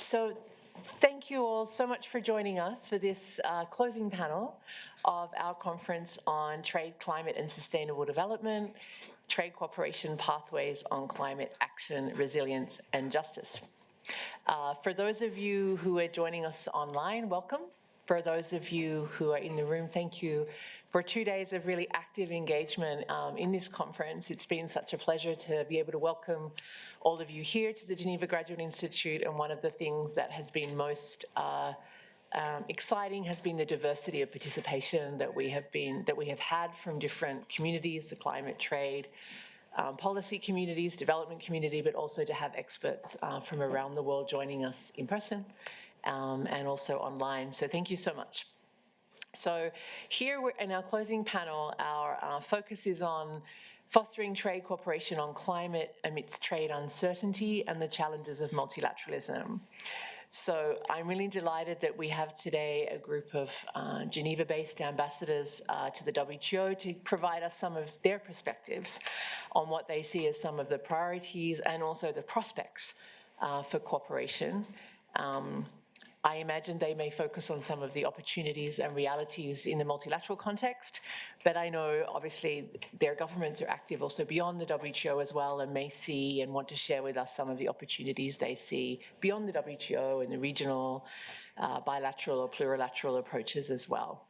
So thank you all so much for joining us for this closing panel of our conference on trade, climate and sustainable development, trade cooperation pathways on climate action, resilience and justice. For those of you who are joining us online, welcome. For those of you who are in the room, thank you for 2 days of really active engagement in this conference. It's been such a pleasure to be able to welcome all of you here to the Geneva Graduate Institute, and one of the things that has been most exciting has been the diversity of participation that we have had from different communities, the climate, trade, policy communities, development community, but also to have experts from around the world joining us in person and also online. So thank you so much. So here we're in our closing panel, our focus is on fostering trade cooperation on climate amidst trade uncertainty and the challenges of multilateralism. So I'm really delighted that we have today a group of Geneva-based ambassadors to the WTO to provide us some of their perspectives on what they see as some of the priorities and also the prospects for cooperation. I imagine they may focus on some of the opportunities and realities in the multilateral context, but I know obviously their governments are active also beyond the WTO as well and may see and want to share with us some of the opportunities they see beyond the WTO and the regional, bilateral or plurilateral approaches as well.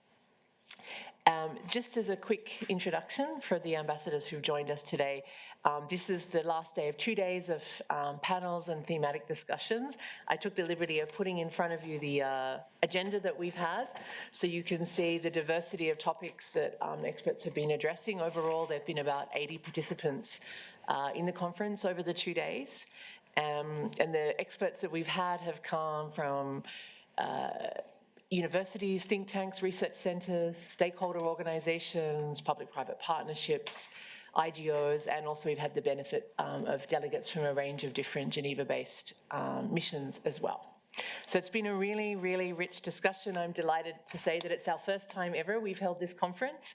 Just as a quick introduction for the ambassadors who've joined us today, this is the last day of 2 days of panels and thematic discussions. I took the liberty of putting in front of you the agenda that we've had, so you can see the diversity of topics that experts have been addressing. Overall, there have been about 80 participants in the conference over the 2 days, and the experts that we've had have come from universities, think tanks, research centres, stakeholder organisations, public-private partnerships, IGOs, and also we've had the benefit of delegates from a range of different Geneva-based missions as well. So it's been a really, really rich discussion. I'm delighted to say that it's our first time ever we've held this conference.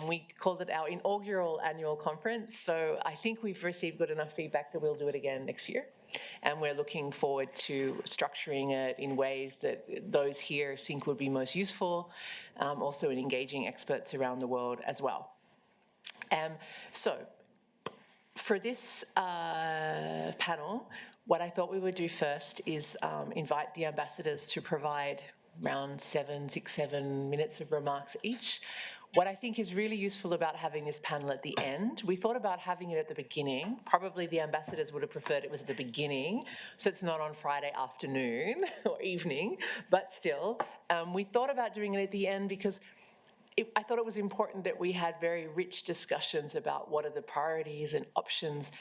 We called it our inaugural annual conference, so I think we've received good enough feedback that we'll do it again next year. And we're looking forward to structuring it in ways that those here think would be most useful, also in engaging experts around the world as well. So for this panel, what I thought we would do first is invite the ambassadors to provide around 6, 7 minutes of remarks each. What I think is really useful about having this panel at the end, we thought about having it at the beginning. Probably the ambassadors would have preferred it was at the beginning, so it's not on Friday afternoon or evening, but still. We thought about doing it at the end because I thought it was important that we had very rich discussions about what are the priorities and options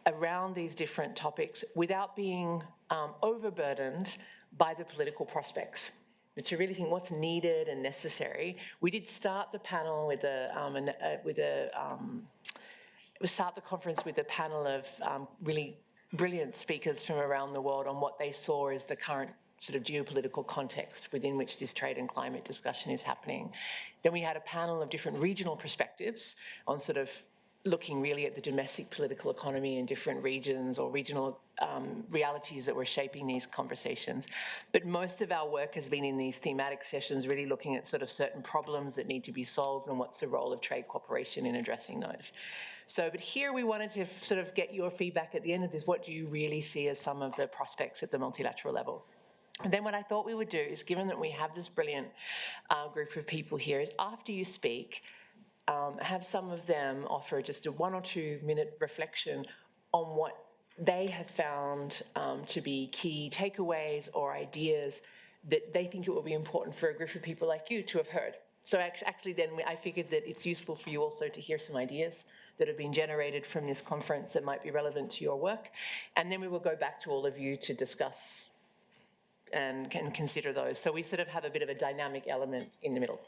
around these different topics without being overburdened by the political prospects. To really think what's needed and necessary. We did start the panel with start the conference with a panel of really brilliant speakers from around the world on what they saw as the current sort of geopolitical context within which this trade and climate discussion is happening. Then we had a panel of different regional perspectives on sort of looking really at the domestic political economy in different regions or regional realities that were shaping these conversations. But most of our work has been in these thematic sessions, really looking at sort of certain problems that need to be solved and what's the role of trade cooperation in addressing those. So, but here we wanted to sort of get your feedback at the end of this. What do you really see as some of the prospects at the multilateral level? And then what I thought we would do is, given that we have this brilliant group of people here, is after you speak, have some of them offer just a 1 or 2 minute reflection on what they have found to be key takeaways or ideas that they think it will be important for a group of people like you to have heard. So actually then I figured that it's useful for you also to hear some ideas that have been generated from this conference that might be relevant to your work. And then we will go back to all of you to discuss and can consider those. So we sort of have a bit of a dynamic element in the middle.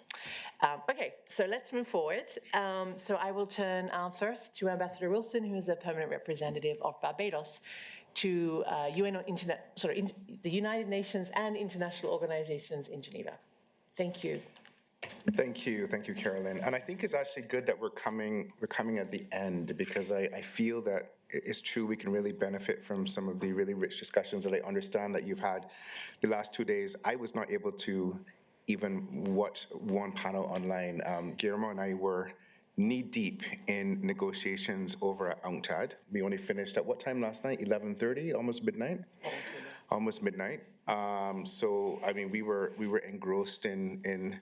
Okay, so let's move forward. So I will turn first to Ambassador Wilson, who is the permanent representative of Barbados to the United Nations and international organizations in Geneva. Thank you. Thank you, Carolyn. And I think it's actually good that we're coming at the end, because I feel that it's true we can really benefit from some of the really rich discussions that I understand that you've had the last 2 days. I was not able to even watch one panel online. Guillermo and I were knee-deep in negotiations over at UNCTAD. We only finished at what time last night? 11:30, almost midnight? Almost midnight. So, I mean, we were engrossed in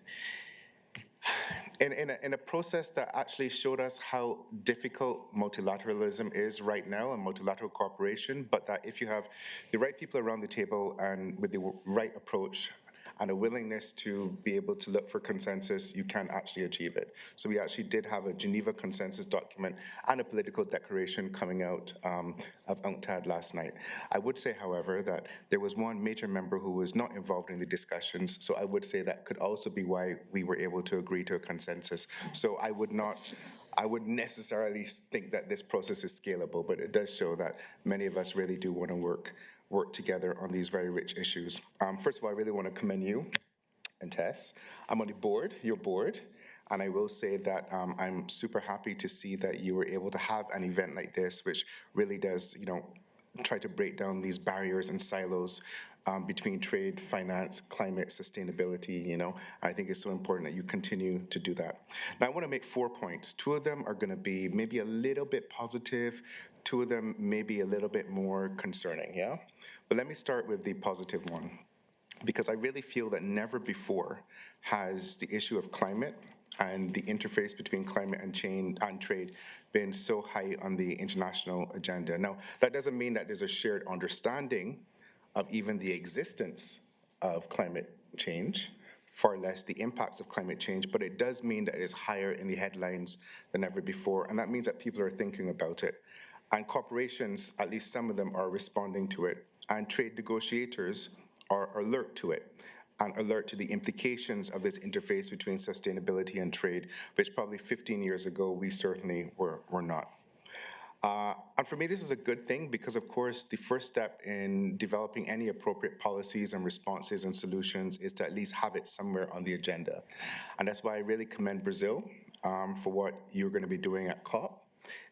a process that actually showed us how difficult multilateralism is right now and multilateral cooperation, but that if you have the right people around the table and with the right approach and a willingness to be able to look for consensus, you can actually achieve it. So we actually did have a Geneva consensus document and a political declaration coming out of UNCTAD last night. I would say, however, that there was one major member who was not involved in the discussions, so I would say that could also be why we were able to agree to a consensus. So I wouldn't necessarily think that this process is scalable, but it does show that many of us really do want to work together on these very rich issues. First of all, I really want to commend you and Tess. I'm on the board, your board, and I will say that I'm super happy to see that you were able to have an event like this, which really does, try to break down these barriers and silos between trade, finance, climate, sustainability, I think it's so important that you continue to do that. Now, I want to make 4 points. 2 of them are going to be maybe a little bit positive, 2 of them maybe a little bit more concerning, yeah? But let me start with the positive one, because I really feel that never before has the issue of climate and the interface between climate and change and trade been so high on the international agenda. Now, that doesn't mean that there's a shared understanding of even the existence of climate change, far less the impacts of climate change, but it does mean that it is higher in the headlines than ever before, and that means that people are thinking about it. And corporations, at least some of them, are responding to it, and trade negotiators are alert to it and alert to the implications of this interface between sustainability and trade, which probably 15 years ago we certainly were not. And for me, this is a good thing because, of course, the first step in developing any appropriate policies and responses and solutions is to at least have it somewhere on the agenda. And that's why I really commend Brazil for what you're going to be doing at COP.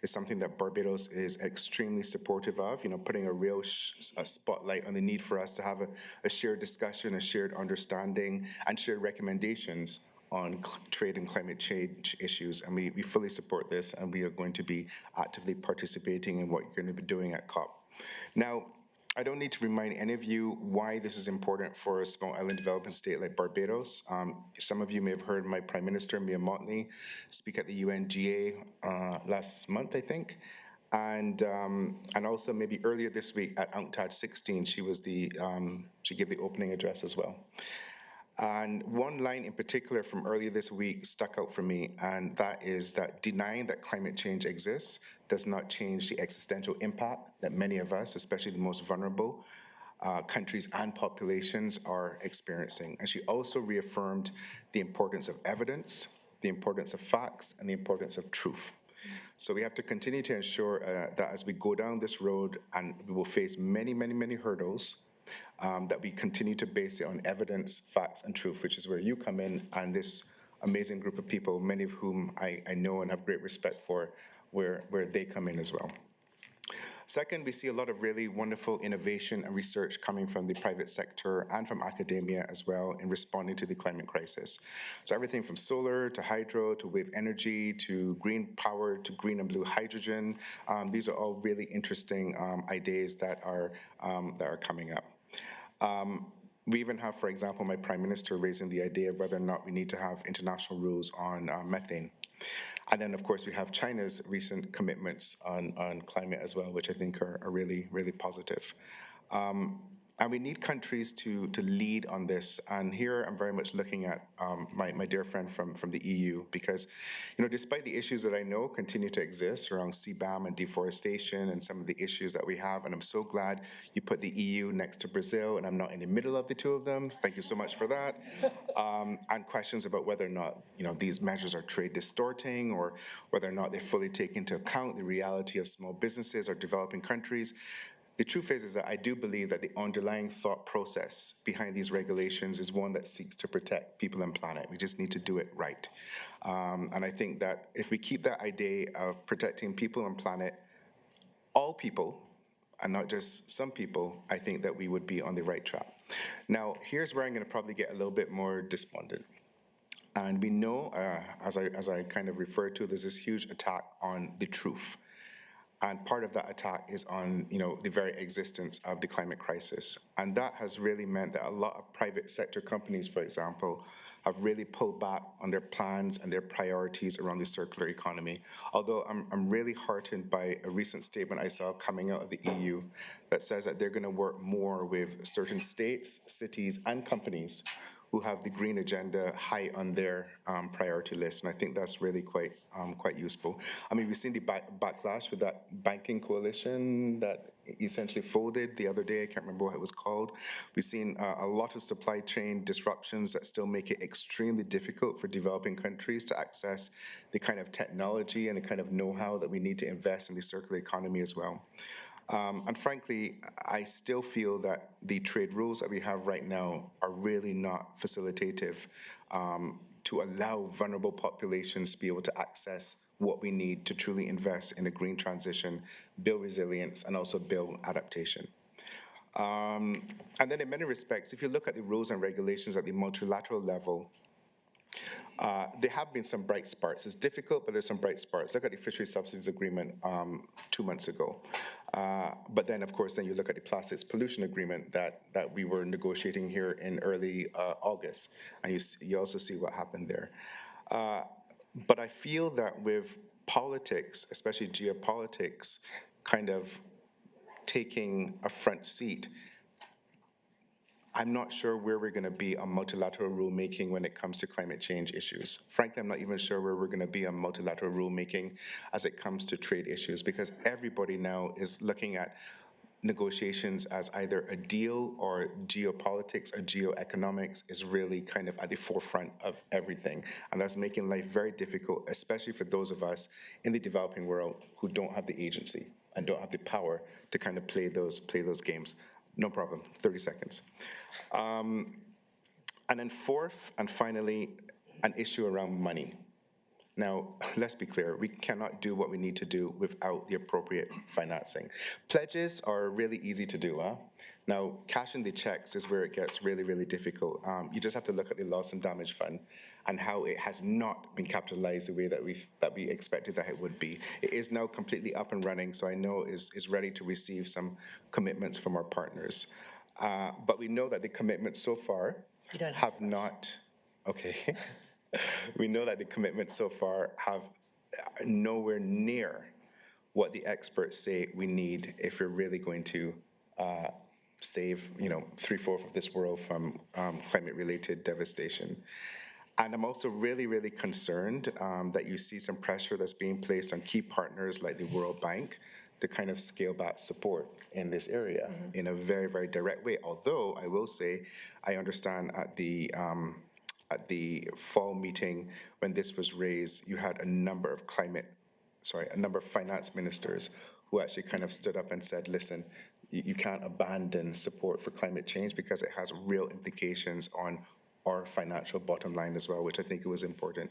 It's something that Barbados is extremely supportive of, putting a real spotlight on the need for us to have a shared discussion, a shared understanding, and shared recommendations on trade and climate change issues, and we fully support this, and we are going to be actively participating in what you're going to be doing at COP. Now, I don't need to remind any of you why this is important for a small island developing state like Barbados. Some of you may have heard my Prime Minister, Mia Mottley, speak at the UNGA last month, I think. And also maybe earlier this week at UNCTAD 16, she gave the opening address as well. And one line in particular from earlier this week stuck out for me, and that is that denying that climate change exists does not change the existential impact that many of us, especially the most vulnerable countries and populations, are experiencing. And she also reaffirmed the importance of evidence, the importance of facts, and the importance of truth. So we have to continue to ensure that as we go down this road, and we will face many, many, many hurdles, that we continue to base it on evidence, facts, and truth, which is where you come in, and this amazing group of people, many of whom I know and have great respect for, where they come in as well. Second, we see a lot of really wonderful innovation and research coming from the private sector and from academia as well in responding to the climate crisis. So everything from solar to hydro to wave energy to green power to green and blue hydrogen, these are all really interesting ideas that are coming up. We even have, for example, my Prime Minister raising the idea of whether or not we need to have international rules on methane. And then, of course, we have China's recent commitments on climate as well, which I think are really, really positive. And we need countries to lead on this. And here I'm very much looking at my dear friend from the EU, because, despite the issues that I know continue to exist around CBAM and deforestation and some of the issues that we have, and I'm so glad you put the EU next to Brazil, and I'm not in the middle of the two of them. Thank you so much for that. And questions about whether or not, these measures are trade distorting, or whether or not they fully take into account the reality of small businesses or developing countries. The truth is that I do believe that the underlying thought process behind these regulations is one that seeks to protect people and planet. We just need to do it right. And I think that if we keep that idea of protecting people and planet all people, and not just some people, I think that we would be on the right track. Now, here's where I'm going to probably get a little bit more despondent. And we know, as I kind of referred to, there's this huge attack on the truth. And part of that attack is on, the very existence of the climate crisis. And that has really meant that a lot of private sector companies, for example, have really pulled back on their plans and their priorities around the circular economy. Although I'm really heartened by a recent statement I saw coming out of the EU that says that they're going to work more with certain states, cities, and companies who have the green agenda high on their priority list, and I think that's really quite useful. I mean, we've seen the backlash with that banking coalition that essentially folded the other day. I can't remember what it was called. We've seen a lot of supply chain disruptions that still make it extremely difficult for developing countries to access the kind of technology and the kind of know-how that we need to invest in the circular economy as well. And frankly, I still feel that the trade rules that we have right now are really not facilitative to allow vulnerable populations to be able to access what we need to truly invest in a green transition, build resilience, and also build adaptation. And then in many respects, if you look at the rules and regulations at the multilateral level, there have been some bright sparks. It's difficult, but there's some bright sparks. Look at the fisheries subsidies agreement 2 months ago. But then, of course, then you look at the plastics pollution agreement that we were negotiating here in early August, and you also see what happened there. But I feel that with politics, especially geopolitics, kind of taking a front seat, I'm not sure where we're going to be on multilateral rulemaking when it comes to climate change issues. Frankly, I'm not even sure where we're going to be on multilateral rulemaking as it comes to trade issues, because everybody now is looking at negotiations as either a deal, or geopolitics or geoeconomics is really kind of at the forefront of everything. And that's making life very difficult, especially for those of us in the developing world who don't have the agency and don't have the power to kind of play those games. No problem, 30 seconds. And then fourth, and finally, an issue around money. Now, let's be clear, we cannot do what we need to do without the appropriate financing. Pledges are really easy to do. Now, cashing the checks is where it gets really, really difficult. You just have to look at the loss and damage fund and how it has not been capitalized the way that we expected that it would be. It is now completely up and running, so I know is ready to receive some commitments from our partners. But we know that the commitments so far have not, okay. We know that the commitments so far have nowhere near what the experts say we need if we're really going to save, 3/4 of this world from climate-related devastation. And I'm also really, really concerned that you see some pressure that's being placed on key partners like the World Bank to kind of scale back support in this area in a very, very direct way. Although I will say, I understand at the fall meeting when this was raised, you had a number of finance ministers who actually kind of stood up and said, listen, you can't abandon support for climate change because it has real implications on our financial bottom line as well, which I think was important.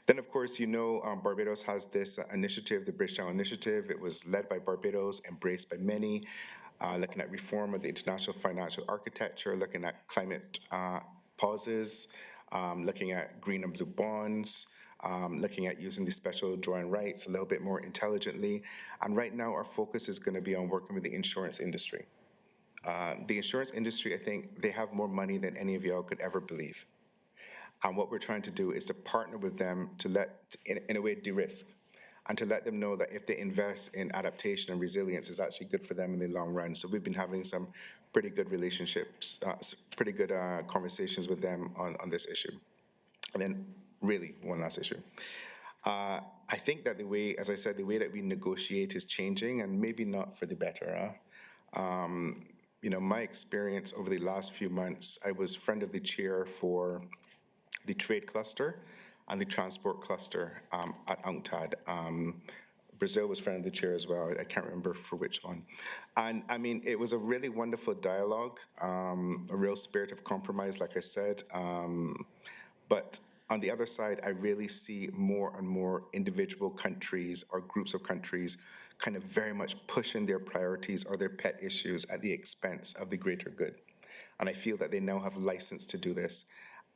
Then, of course, Barbados has this initiative, the Bridgetown Initiative. It was led by Barbados, embraced by many, looking at reform of the international financial architecture, looking at climate pauses, looking at green and blue bonds, looking at using the special drawing rights a little bit more intelligently. And right now, our focus is going to be on working with the insurance industry. The insurance industry, I think, they have more money than any of y'all could ever believe. And what we're trying to do is to partner with them to in a way, de-risk, and to let them know that if they invest in adaptation and resilience, it's actually good for them in the long run. So we've been having some pretty good relationships, pretty good conversations with them on this issue. And then, really, one last issue. I think that the way that we negotiate is changing, and maybe not for the better. My experience over the last few months, I was friend of the chair for the trade cluster and the transport cluster at UNCTAD. Brazil was friend of the chair as well. I can't remember for which one. And I mean, it was a really wonderful dialogue, a real spirit of compromise, like I said. But on the other side, I really see more and more individual countries or groups of countries kind of very much pushing their priorities or their pet issues at the expense of the greater good. And I feel that they now have license to do this.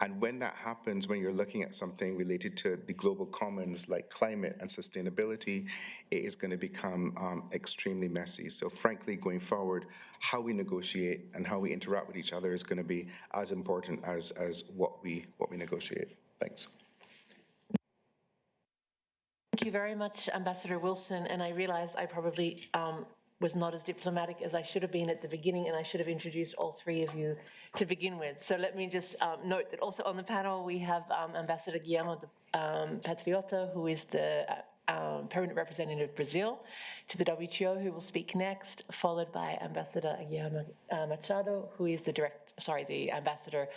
And when that happens, when you're looking at something related to the global commons like climate and sustainability, it is going to become extremely messy. So frankly, going forward, how we negotiate and how we interact with each other is going to be as important as what we negotiate. Thanks. Thank you very much, Ambassador Wilson. And I realize I probably was not as diplomatic as I should have been at the beginning, and I should have introduced all three of you to begin with. So let me just note that also on the panel we have Ambassador Guillermo Patriota, who is the permanent representative of Brazil to the WTO, who will speak next, followed by Ambassador Guillermo Machado, who is the ambassador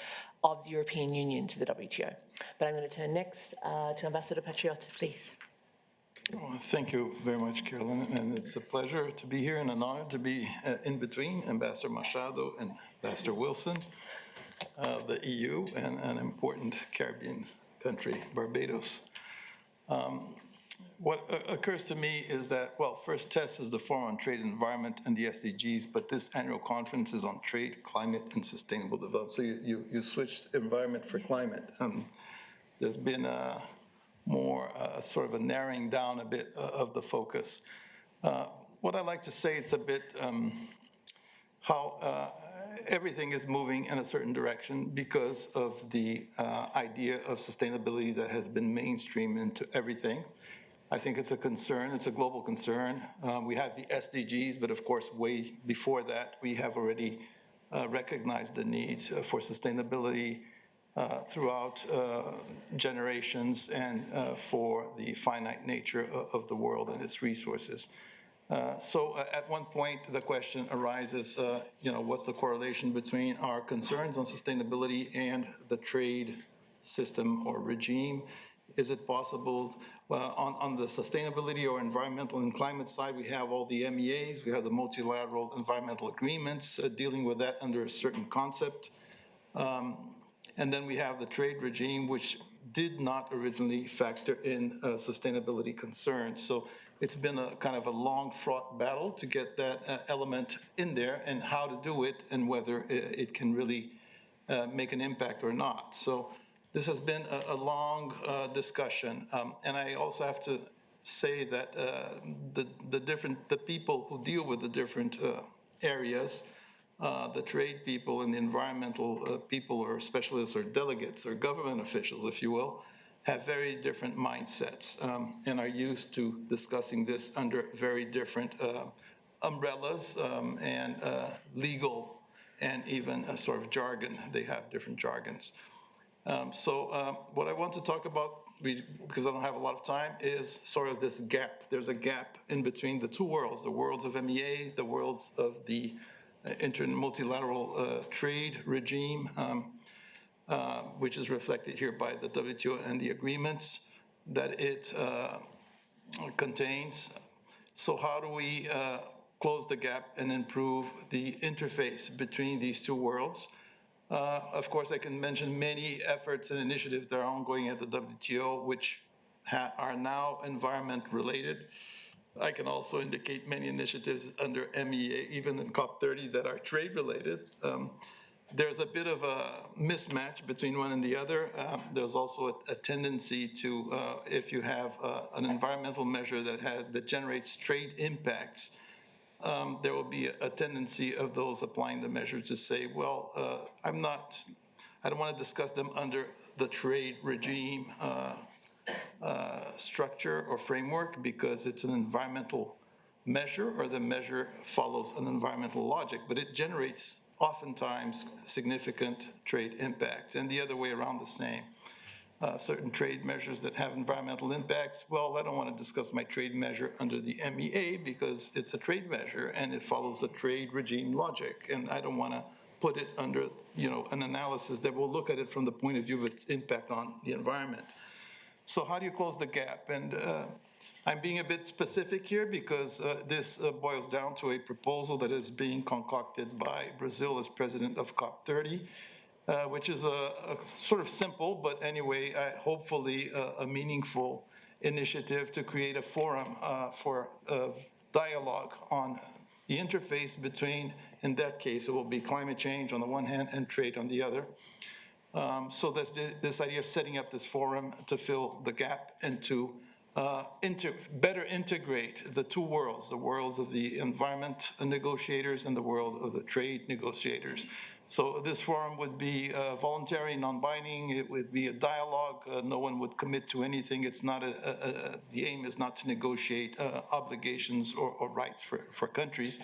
of the European Union to the WTO. But I'm going to turn next to Ambassador Patriota, please. Well, thank you very much, Carolyn, and it's a pleasure to be here and an honor to be in between Ambassador Machado and Ambassador Wilson, the EU, and an important Caribbean country, Barbados. What occurs to me is that, well, first TESS is the Forum on Trade and Environment and the SDGs, but this annual conference is on trade, climate, and sustainable development. So you switched environment for climate. There's been more sort of a narrowing down a bit of the focus. What I like to say, it's a bit how everything is moving in a certain direction because of the idea of sustainability that has been mainstreamed into everything. I think it's a concern, it's a global concern. We have the SDGs, but of course, way before that, we have already recognized the need for sustainability throughout generations and for the finite nature of the world and its resources. So at one point, the question arises, what's the correlation between our concerns on sustainability and the trade system or regime? Is it possible, on the sustainability or environmental and climate side, we have all the MEAs, we have the multilateral environmental agreements dealing with that under a certain concept. And then we have the trade regime, which did not originally factor in sustainability concerns. So it's been a kind of a long, fraught battle to get that element in there and how to do it and whether it can really make an impact or not. So this has been a long discussion. And I also have to say that the people who deal with the different areas, the trade people and the environmental people or specialists or delegates or government officials, if you will, have very different mindsets and are used to discussing this under very different umbrellas and legal and even a sort of jargon. They have different jargons. So what I want to talk about, because I don't have a lot of time, is sort of this gap. There's a gap in between the two worlds, the worlds of MEA, the worlds of the multilateral trade regime, which is reflected here by the WTO and the agreements that it contains. So how do we close the gap and improve the interface between these two worlds? Of course, I can mention many efforts and initiatives that are ongoing at the WTO, which are now environment related. I can also indicate many initiatives under MEA, even in COP30, that are trade-related. There's a bit of a mismatch between one and the other. There's also a tendency to, if you have an environmental measure that generates trade impacts, there will be a tendency of those applying the measure to say, well, I don't want to discuss them under the trade regime structure or framework because it's an environmental measure or the measure follows an environmental logic, but it generates oftentimes significant trade impacts, and the other way around the same. Certain trade measures that have environmental impacts, well, I don't want to discuss my trade measure under the MEA because it's a trade measure and it follows a trade regime logic, and I don't want to put it under an analysis that will look at it from the point of view of its impact on the environment. So how do you close the gap? And I'm being a bit specific here because this boils down to a proposal that is being concocted by Brazil as president of COP30, which is a sort of simple, but anyway, hopefully a meaningful initiative to create a forum for dialogue on the interface between, in that case, it will be climate change on the one hand and trade on the other. So that's this idea of setting up this forum to fill the gap and to better integrate the two worlds, the worlds of the environment negotiators and the world of the trade negotiators. So this forum would be voluntary, non-binding. It would be a dialogue. No one would commit to anything. It's not the aim is not to negotiate obligations or rights for countries,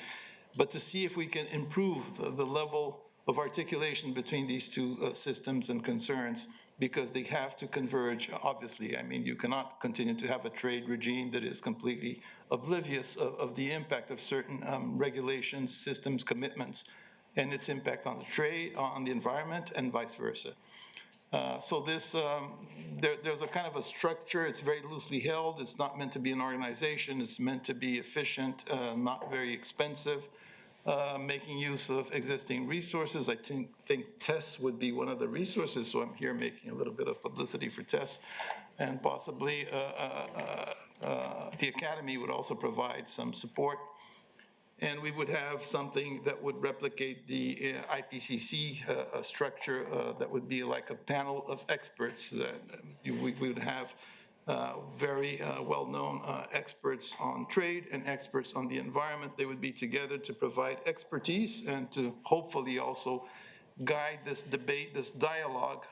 but to see if we can improve the level of articulation between these two systems and concerns, because they have to converge, obviously. I mean, you cannot continue to have a trade regime that is completely oblivious of the impact of certain regulations, systems, commitments, and its impact on the trade, on the environment, and vice versa. So this, there's a kind of a structure. It's very loosely held. It's not meant to be an organization. It's meant to be efficient, not very expensive, making use of existing resources. I think TESS would be one of the resources, so I'm here making a little bit of publicity for TESS, and possibly the Academy would also provide some support. And we would have something that would replicate the IPCC structure that would be like a panel of experts that we would have very well-known experts on trade and experts on the environment. They would be together to provide expertise and to hopefully also guide this debate, this dialogue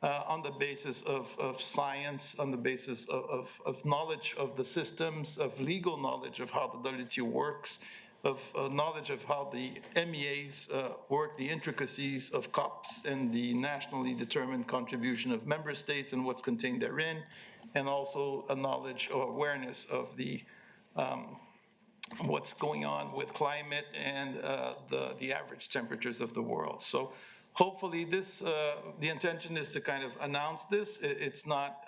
on the basis of science, on the basis of knowledge of the systems, of legal knowledge of how the WTO works, of knowledge of how the MEAs work, the intricacies of COPs and the nationally determined contribution of member states and what's contained therein, and also a knowledge or awareness of the what's going on with climate and the average temperatures of the world. So hopefully this, the intention is to kind of announce this. It's not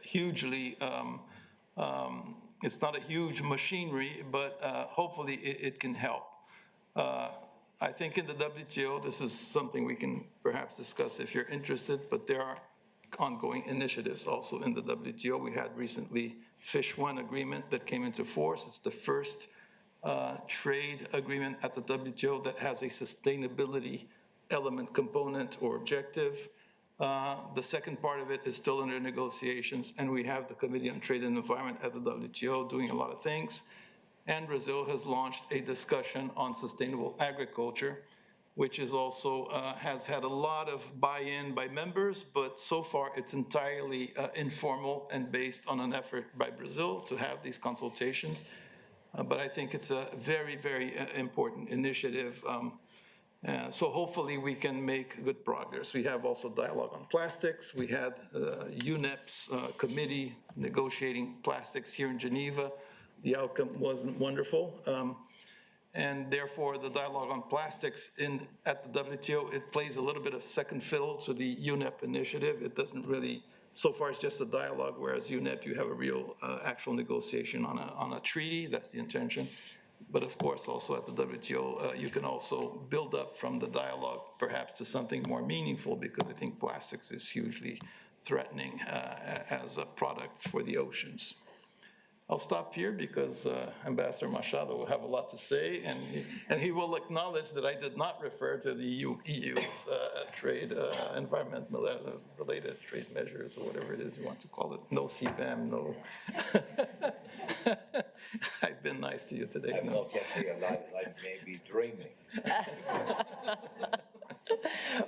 hugely it's not a huge machinery, but hopefully it can help. I think in the WTO, this is something we can perhaps discuss if you're interested, but there are ongoing initiatives also in the WTO. We had recently Fish One agreement that came into force. It's the first trade agreement at the WTO that has a sustainability element component or objective. The second part of it is still under negotiations, and we have the Committee on Trade and Environment at the WTO doing a lot of things. And Brazil has launched a discussion on sustainable agriculture, which is also has had a lot of buy-in by members, but so far it's entirely informal and based on an effort by Brazil to have these consultations. But I think it's a very, very important initiative. So hopefully we can make good progress. We have also dialogue on plastics. We had UNEP's committee negotiating plastics here in Geneva. The outcome wasn't wonderful. And therefore the dialogue on plastics at the WTO, it plays a little bit of second fiddle to the UNEP initiative. It doesn't really, so far it's just a dialogue, whereas UNEP, you have a real actual negotiation on a treaty. That's the intention. But of course, also at the WTO, you can also build up from the dialogue perhaps to something more meaningful, because I think plastics is hugely threatening as a product for the oceans. I'll stop here because Ambassador Machado will have a lot to say, and he will acknowledge that I did not refer to the EU's trade, environment-related trade measures, or whatever it is you want to call it. No CBAM, no. I've been nice to you today. I've not yet realized I may be dreaming.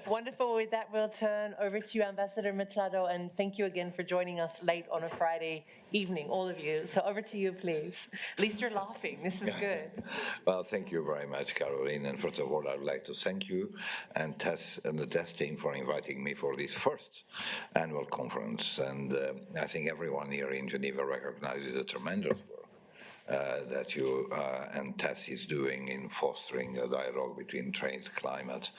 Wonderful. With that, we'll turn over to you, Ambassador Machado, and thank you again for joining us late on a Friday evening, all of you. So over to you, please. At least you're laughing. This is good. Well, thank you very much, Caroline. And first of all, I would like to thank you and the TESS team for inviting me for this first annual conference. And I think everyone here in Geneva recognizes the tremendous work that you and TESS is doing in fostering a dialogue between trade, climate,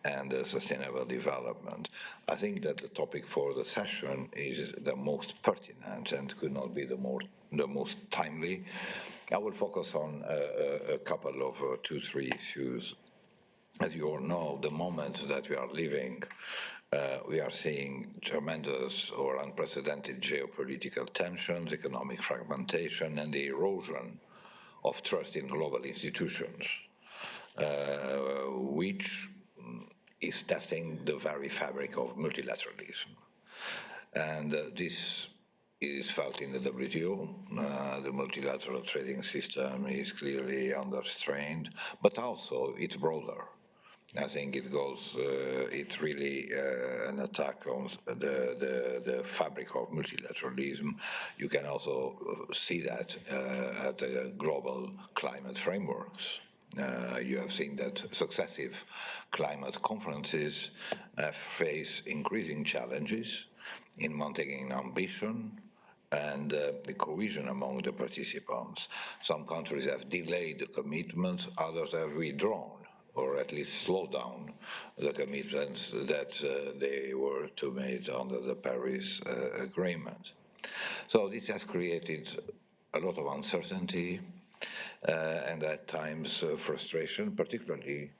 and sustainable development. I think that the topic for the session is the most pertinent and could not be the most timely. I will focus on a couple of 2-3 issues. As you all know, the moment that we are living, we are seeing tremendous or unprecedented geopolitical tensions, economic fragmentation, and the erosion of trust in global institutions, which is testing the very fabric of multilateralism. And this is felt in the WTO. The multilateral trading system is clearly under strain, but also it's broader. I think it's really an attack on the fabric of multilateralism. You can also see that at the global climate frameworks. You have seen that successive climate conferences face increasing challenges in maintaining ambition and the cohesion among the participants. Some countries have delayed the commitments, others have withdrawn, or at least slow down the commitments that they were to make under the Paris Agreement. So this has created a lot of uncertainty and at times frustration, particularly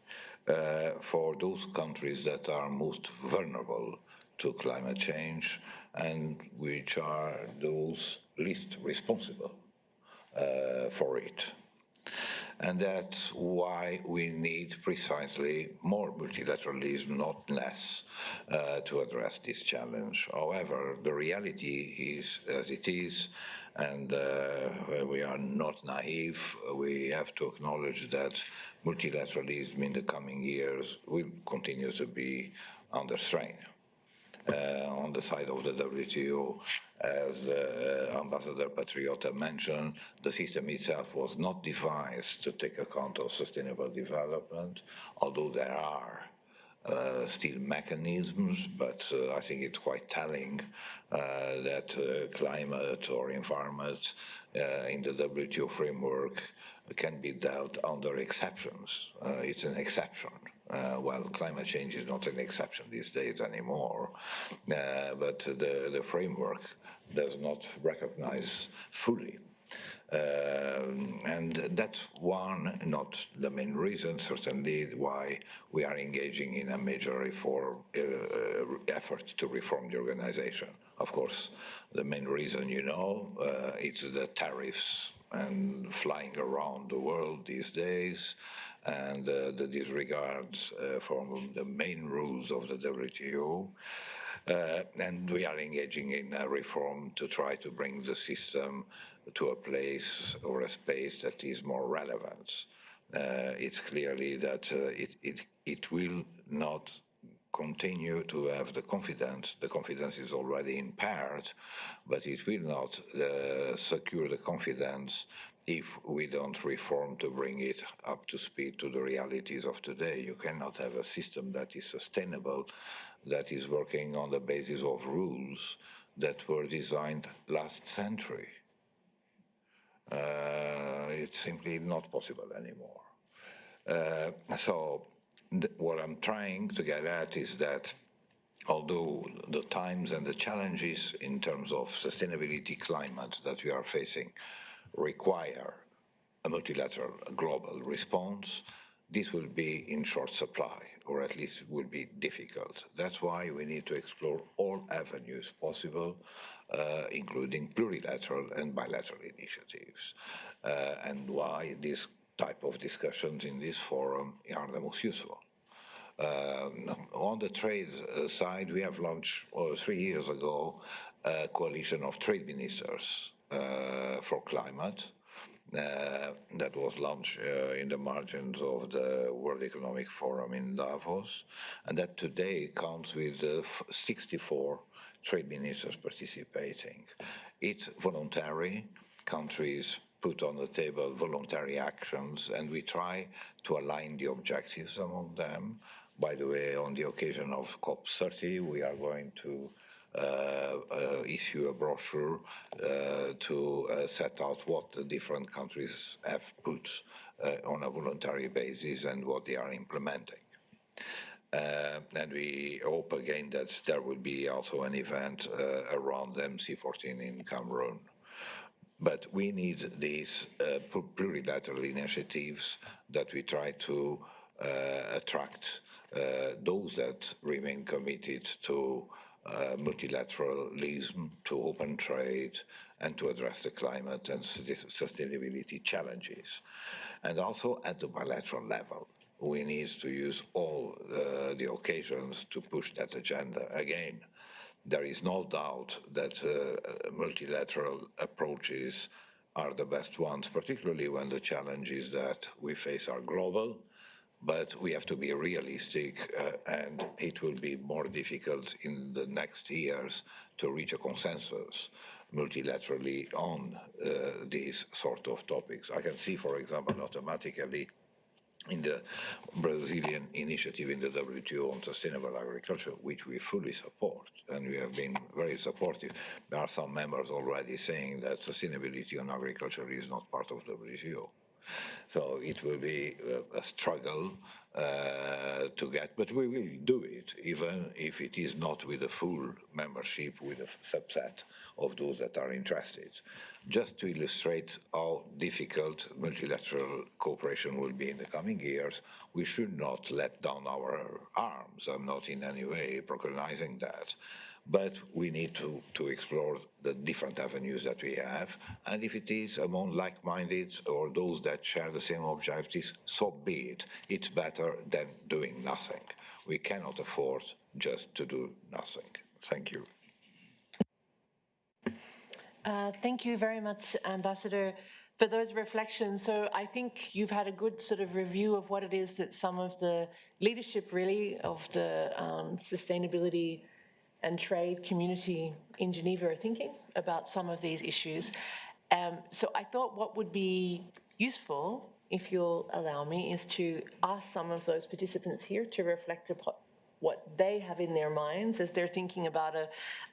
for those countries that are most vulnerable to climate change and which are those least responsible for it. And that's why we need precisely more multilateralism, not less, to address this challenge. However, the reality is as it is, and we are not naive. We have to acknowledge that multilateralism in the coming years will continue to be under strain. On the side of the WTO, as Ambassador Patriota mentioned, the system itself was not devised to take account of sustainable development, although there are still mechanisms, but I think it's quite telling that climate or environment in the WTO framework can be dealt under exceptions. It's an exception. Well, climate change is not an exception these days anymore, but the framework does not recognize fully. And that's one, not the main reason, certainly, why we are engaging in a major reform effort to reform the organization. Of course, the main reason, it's the tariffs and flying around the world these days, and the disregards from the main rules of the WTO. And we are engaging in a reform to try to bring the system to a place or a space that is more relevant. It's clearly that it will not continue to have the confidence. The confidence is already impaired, but it will not secure the confidence if we don't reform to bring it up to speed to the realities of today. You cannot have a system that is sustainable, that is working on the basis of rules that were designed last century. It's simply not possible anymore. So what I'm trying to get at is that although the times and the challenges in terms of sustainability climate that we are facing require a multilateral global response, this will be in short supply, or at least will be difficult. That's why we need to explore all avenues possible, including plurilateral and bilateral initiatives, and why this type of discussions in this forum are the most useful. On the trade side, we have launched 3 years ago a coalition of trade ministers for climate that was launched in the margins of the World Economic Forum in Davos, and that today counts with 64 trade ministers participating. It's voluntary. Countries put on the table voluntary actions, and we try to align the objectives among them. By the way, on the occasion of COP30, we are going to issue a brochure to set out what the different countries have put on a voluntary basis and what they are implementing. And we hope again that there will be also an event around MC14 in Cameroon. But we need these plurilateral initiatives that we try to attract those that remain committed to multilateralism, to open trade, and to address the climate and sustainability challenges. And also at the bilateral level, we need to use all the occasions to push that agenda. Again, there is no doubt that multilateral approaches are the best ones, particularly when the challenges that we face are global, but we have to be realistic, and it will be more difficult in the next years to reach a consensus multilaterally on these sort of topics. I can see, for example, automatically in the Brazilian initiative in the WTO on sustainable agriculture, which we fully support, and we have been very supportive. There are some members already saying that sustainability on agriculture is not part of the WTO. So it will be a struggle to get, but we will do it, even if it is not with a full membership, with a subset of those that are interested. Just to illustrate how difficult multilateral cooperation will be in the coming years, we should not let down our arms. I'm not in any way preconizing that. But we need to explore the different avenues that we have. And if it is among like-minded or those that share the same objectives, so be it. It's better than doing nothing. We cannot afford just to do nothing. Thank you. Thank you very much, Ambassador, for those reflections. So I think you've had a good sort of review of what it is that some of the leadership really of the sustainability and trade community in Geneva are thinking about some of these issues. So I thought what would be useful, if you'll allow me, is to ask some of those participants here to reflect upon what they have in their minds as they're thinking about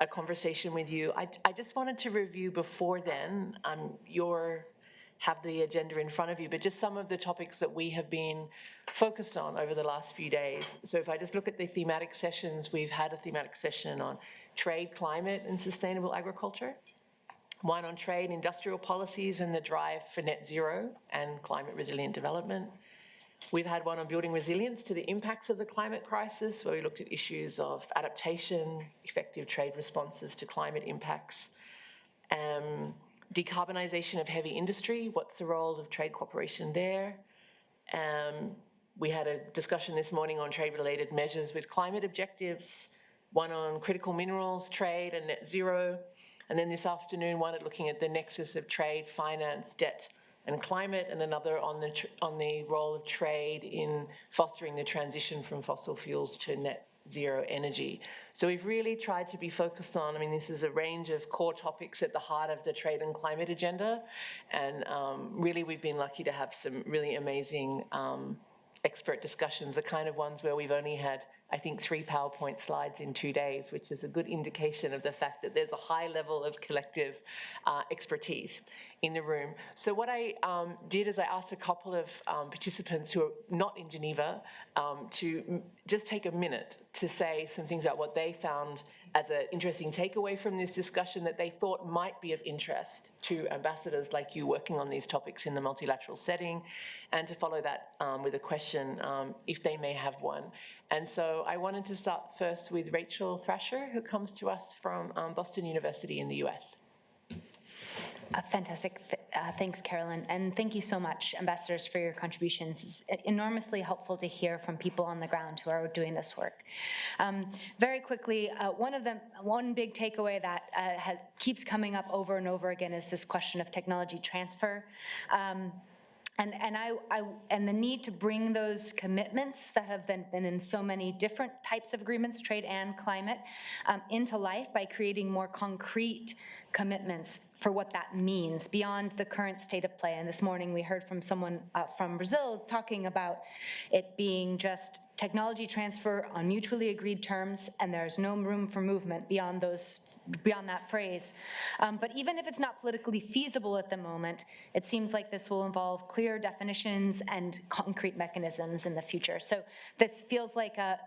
a conversation with you. I just wanted to review before then, have the agenda in front of you, but just some of the topics that we have been focused on over the last few days. So if I just look at the thematic sessions, we've had a thematic session on trade, climate, and sustainable agriculture, one on trade, industrial policies, and the drive for net zero and climate resilient development. We've had one on building resilience to the impacts of the climate crisis, where we looked at issues of adaptation, effective trade responses to climate impacts, decarbonisation of heavy industry, what's the role of trade cooperation there? We had a discussion this morning on trade-related measures with climate objectives, one on critical minerals, trade and net zero, and then this afternoon one looking at the nexus of trade, finance, debt and climate, and another on the role of trade in fostering the transition from fossil fuels to net zero energy. So we've really tried to be focused on, this is a range of core topics at the heart of the trade and climate agenda, and really we've been lucky to have some really amazing expert discussions, the kind of ones where we've only had, I think, 3 PowerPoint slides in 2 days, which is a good indication of the fact that there's a high level of collective expertise in the room. So what I did is I asked a couple of participants who are not in Geneva to just take a minute to say some things about what they found as an interesting takeaway from this discussion that they thought might be of interest to ambassadors like you working on these topics in the multilateral setting, and to follow that with a question if they may have one. And so I wanted to start first with Rachel Thrasher, who comes to us from Boston University in the US. Fantastic. Thanks, Carolyn. And thank you so much, ambassadors, for your contributions. It's enormously helpful to hear from people on the ground who are doing this work. Very quickly, one big takeaway that keeps coming up over and over again is this question of technology transfer. And the need to bring those commitments that have been in so many different types of agreements, trade and climate, into life by creating more concrete commitments for what that means beyond the current state of play. And this morning we heard from someone from Brazil talking about it being just technology transfer on mutually agreed terms, and there's no room for movement beyond that phrase. But even if it's not politically feasible at the moment, it seems like this will involve clear definitions and concrete mechanisms in the future. So this feels like a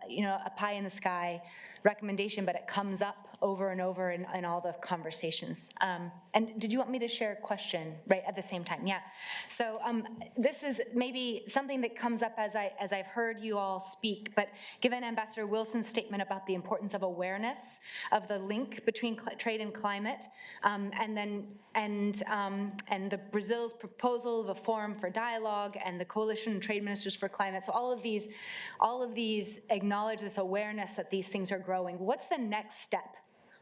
pie in the sky recommendation, but it comes up over and over in all the conversations. And did you want me to share a question right at the same time? Yeah. So this is maybe something that comes up as I've heard you all speak, but given Ambassador Wilson's statement about the importance of awareness of the link between trade and climate, and the Brazil's proposal of a forum for dialogue and the coalition of trade ministers for climate. So all of these acknowledge this awareness that these things are growing. What's the next step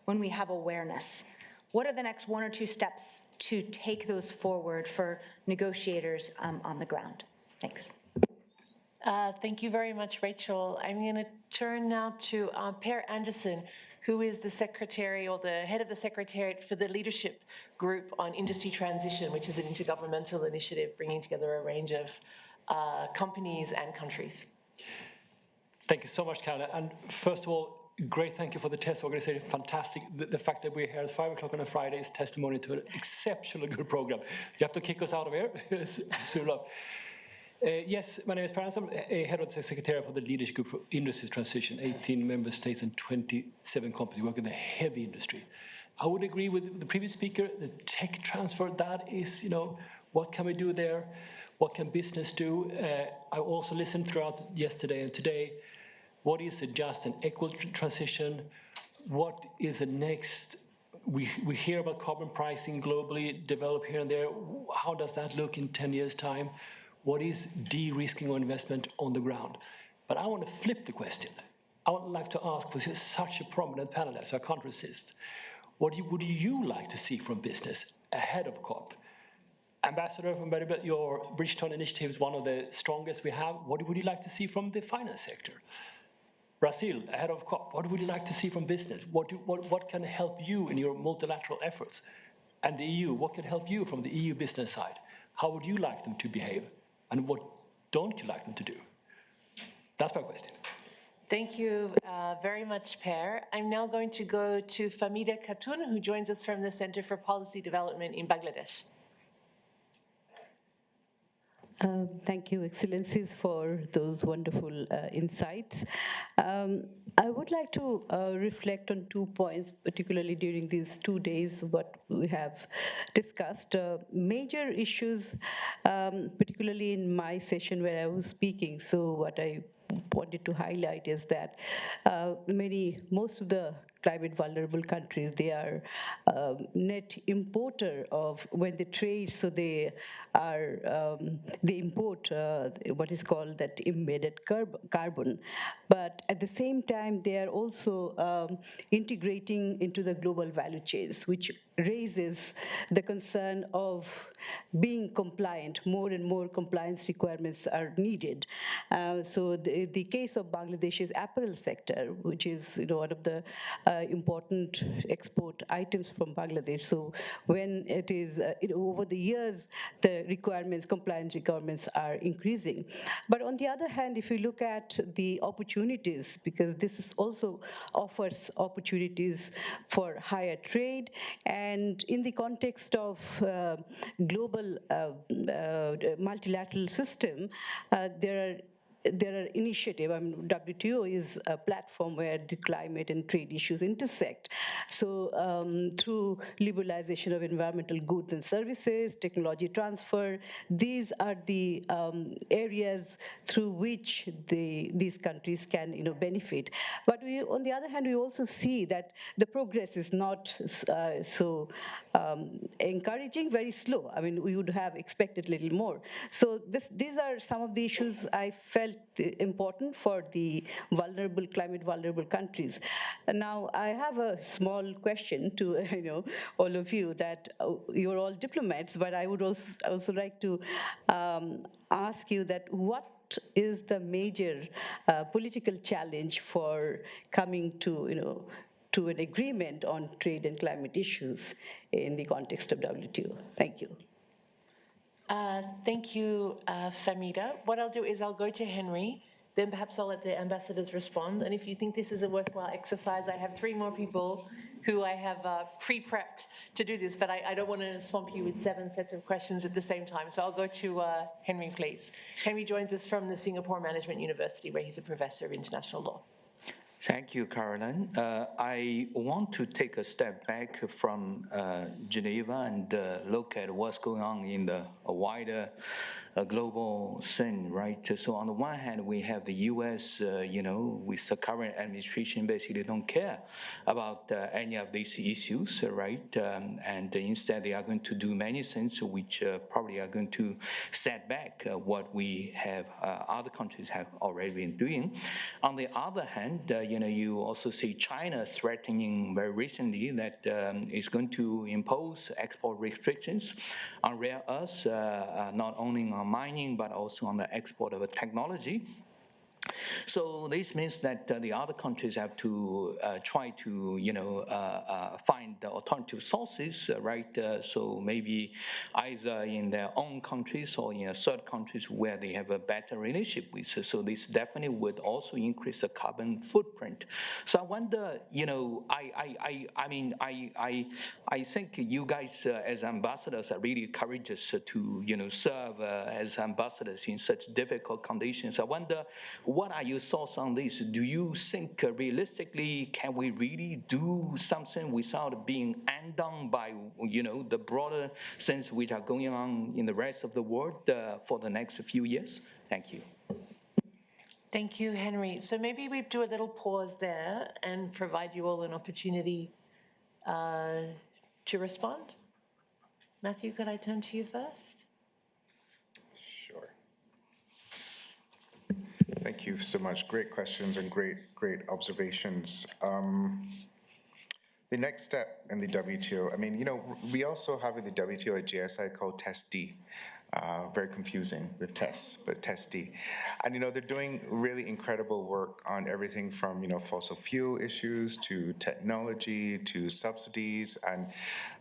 when we have awareness? What are the next 1 or 2 steps to take those forward for negotiators on the ground? Thanks. Thank you very much, Rachel. I'm going to turn now to Per Anderson, who is the secretary or the head of the secretariat for the leadership group on industry transition, which is an intergovernmental initiative bringing together a range of companies and countries. Thank you so much, Carla. And first of all, great thank you for the test organization. Fantastic. The fact that we're here at 5 o'clock on a Friday is testimony to an exceptionally good program. You have to kick us out of here soon enough. Yes, my name is Per Anderson. I'm head of the Secretariat for the Leadership Group for Industry Transition, 18 member states and 27 companies work in the heavy industry. I would agree with the previous speaker, the tech transfer, that is, what can we do there? What can business do? I also listened throughout yesterday and today. What is a just and equal transition? What is the next? We hear about carbon pricing globally, develop here and there. How does that look in 10 years' time? What is de-risking or investment on the ground? But I want to flip the question. I would like to ask, because you're such a prominent panelist, so I can't resist. What would you like to see from business ahead of COP? Ambassador from your Bridgetown initiative is one of the strongest we have. What would you like to see from the finance sector? Brazil, ahead of COP, what would you like to see from business? What can help you in your multilateral efforts? And the EU, what can help you from the EU business side? How would you like them to behave? And what don't you like them to do? That's my question. Thank you very much, Per. I'm now going to go to Famida Khatun, who joins us from the Center for Policy Development in Bangladesh. Thank you, Excellencies, for those wonderful insights. I would like to reflect on 2 points, particularly during these 2 days, what we have discussed. Major issues, particularly in my session where I was speaking. So what I wanted to highlight is that most of the climate vulnerable countries, they are net importer of, when they trade, so they import what is called that embedded carbon. But at the same time, they are also integrating into the global value chains, which raises the concern of being compliant. More and more compliance requirements are needed. So the case of Bangladesh's apparel sector, which is one of the important export items from Bangladesh. So when it is over the years, the compliance requirements are increasing. But on the other hand, if you look at the opportunities, because this also offers opportunities for higher trade, and in the context of global multilateral system, there are initiatives. WTO is a platform where the climate and trade issues intersect. So through liberalization of environmental goods and services, technology transfer, these are the areas through which these countries can benefit. But on the other hand, we also see that the progress is not so encouraging, very slow. We would have expected a little more. So these are some of the issues I felt important for the climate vulnerable countries. And now I have a small question to all of you, that you're all diplomats, but I would also like to ask you that what is the major political challenge for coming to an agreement on trade and climate issues in the context of WTO? Thank you. Thank you, Famida. What I'll do is I'll go to Henry, then perhaps I'll let the ambassadors respond. And if you think this is a worthwhile exercise, I have 3 more people who I have pre-prepped to do this, but I don't want to swamp you with 7 sets of questions at the same time. So I'll go to Henry, please. Henry joins us from the Singapore Management University, where he's a professor of international law. Thank you, Caroline. I want to take a step back from Geneva and look at what's going on in the wider a global thing, right? So on the one hand, we have the U.S., with the current administration basically don't care about any of these issues, right? And instead they are going to do many things which probably are going to set back what we have, other countries have already been doing. On the other hand, you also see China threatening very recently that it's going to impose export restrictions on rare earths, not only on mining, but also on the export of technology. So this means that the other countries have to try to, find the alternative sources, right? So maybe either in their own countries or in third countries where they have a better relationship with. So this definitely would also increase the carbon footprint. So I wonder, I think you guys as ambassadors are really courageous to, serve as ambassadors in such difficult conditions. I wonder, what are your thoughts on this? Do you think realistically, can we really do something without being undone by, the broader things which are going on in the rest of the world for the next few years? Thank you. Thank you, Henry. So maybe we do a little pause there and provide you all an opportunity to respond. Matthew, could I turn to you first? Sure. Thank you so much. Great questions and great observations. The next step in the WTO, we also have in the WTO a JSI called TCSD. Very confusing with tests, but TCSD. And, they're doing really incredible work on everything from, fossil fuel issues to technology to subsidies.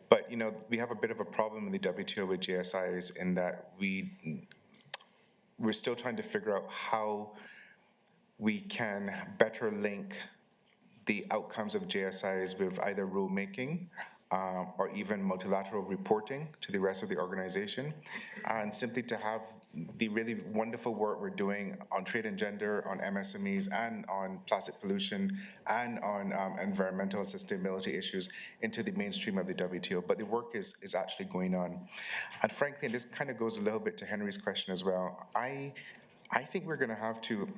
But, we have a bit of a problem in the WTO with JSIs in that we're still trying to figure out how we can better link the outcomes of JSIs with either rulemaking or even multilateral reporting to the rest of the organization, and simply to have the really wonderful work we're doing on trade and gender, on MSMEs, and on plastic pollution, and on environmental sustainability issues into the mainstream of the WTO. But the work is actually going on. And frankly, and this kind of goes a little bit to Henry's question as well, I think we're going to have to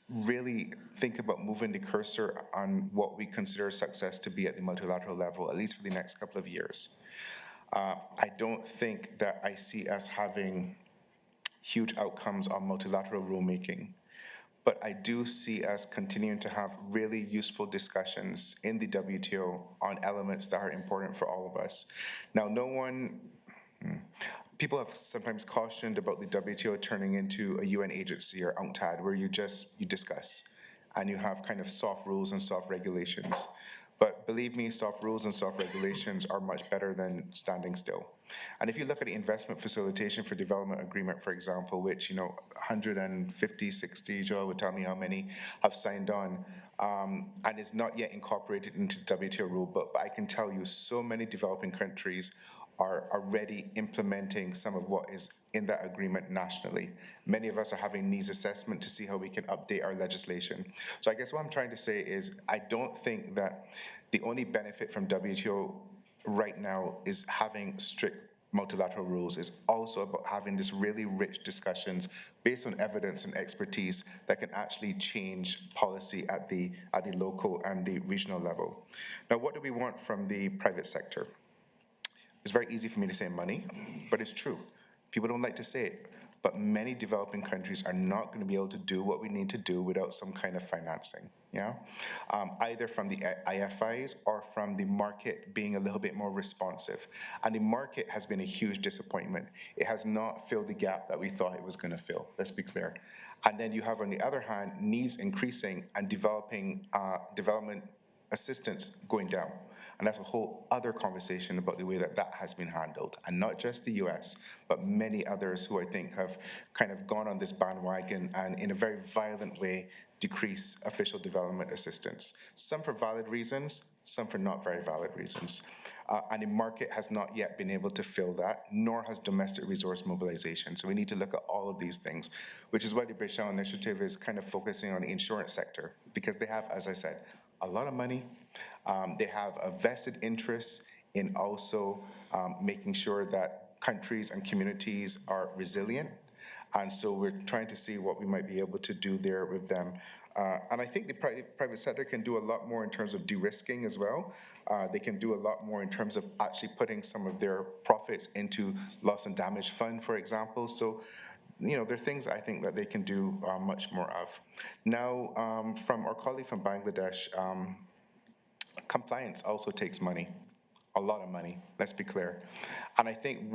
really think about moving the cursor on what we consider success to be at the multilateral level, at least for the next couple of years. I don't think that I see us having huge outcomes on multilateral rulemaking, but I do see us continuing to have really useful discussions in the WTO on elements that are important for all of us. Now, people have sometimes cautioned about the WTO turning into a UN agency or UNCTAD, where you discuss and you have kind of soft rules and soft regulations. But believe me, soft rules and soft regulations are much better than standing still. And if you look at the Investment Facilitation for Development Agreement, for example, which 150, 60, Joel would tell me how many have signed on, and is not yet incorporated into the WTO rule book. But I can tell you, so many developing countries are already implementing some of what is in that agreement nationally. Many of us are having needs assessment to see how we can update our legislation. So I guess what I'm trying to say is I don't think that the only benefit from WTO right now is having strict multilateral rules. It's also about having this really rich discussions based on evidence and expertise that can actually change policy at the local and the regional level. Now, what do we want from the private sector? It's very easy for me to say money, but it's true. People don't like to say it, but many developing countries are not going to be able to do what we need to do without some kind of financing, either from the IFIs or from the market being a little bit more responsive. And the market has been a huge disappointment. It has not filled the gap that we thought it was going to fill, let's be clear. And then you have, on the other hand, needs increasing and development assistance going down. And that's a whole other conversation about the way that has been handled. And not just the US, but many others who I think have kind of gone on this bandwagon and in a very violent way decrease official development assistance. Some for valid reasons, some for not very valid reasons. And the market has not yet been able to fill that, nor has domestic resource mobilization. So we need to look at all of these things, which is why the British Initiative is kind of focusing on the insurance sector, because they have, as I said, a lot of money. They have a vested interest in also making sure that countries and communities are resilient. And so we're trying to see what we might be able to do there with them. And I think the private sector can do a lot more in terms of de-risking as well. They can do a lot more in terms of actually putting some of their profits into loss and damage fund, for example. So, there are things I think that they can do much more of. Now, from our colleague from Bangladesh, compliance also takes money, a lot of money, let's be clear. And I think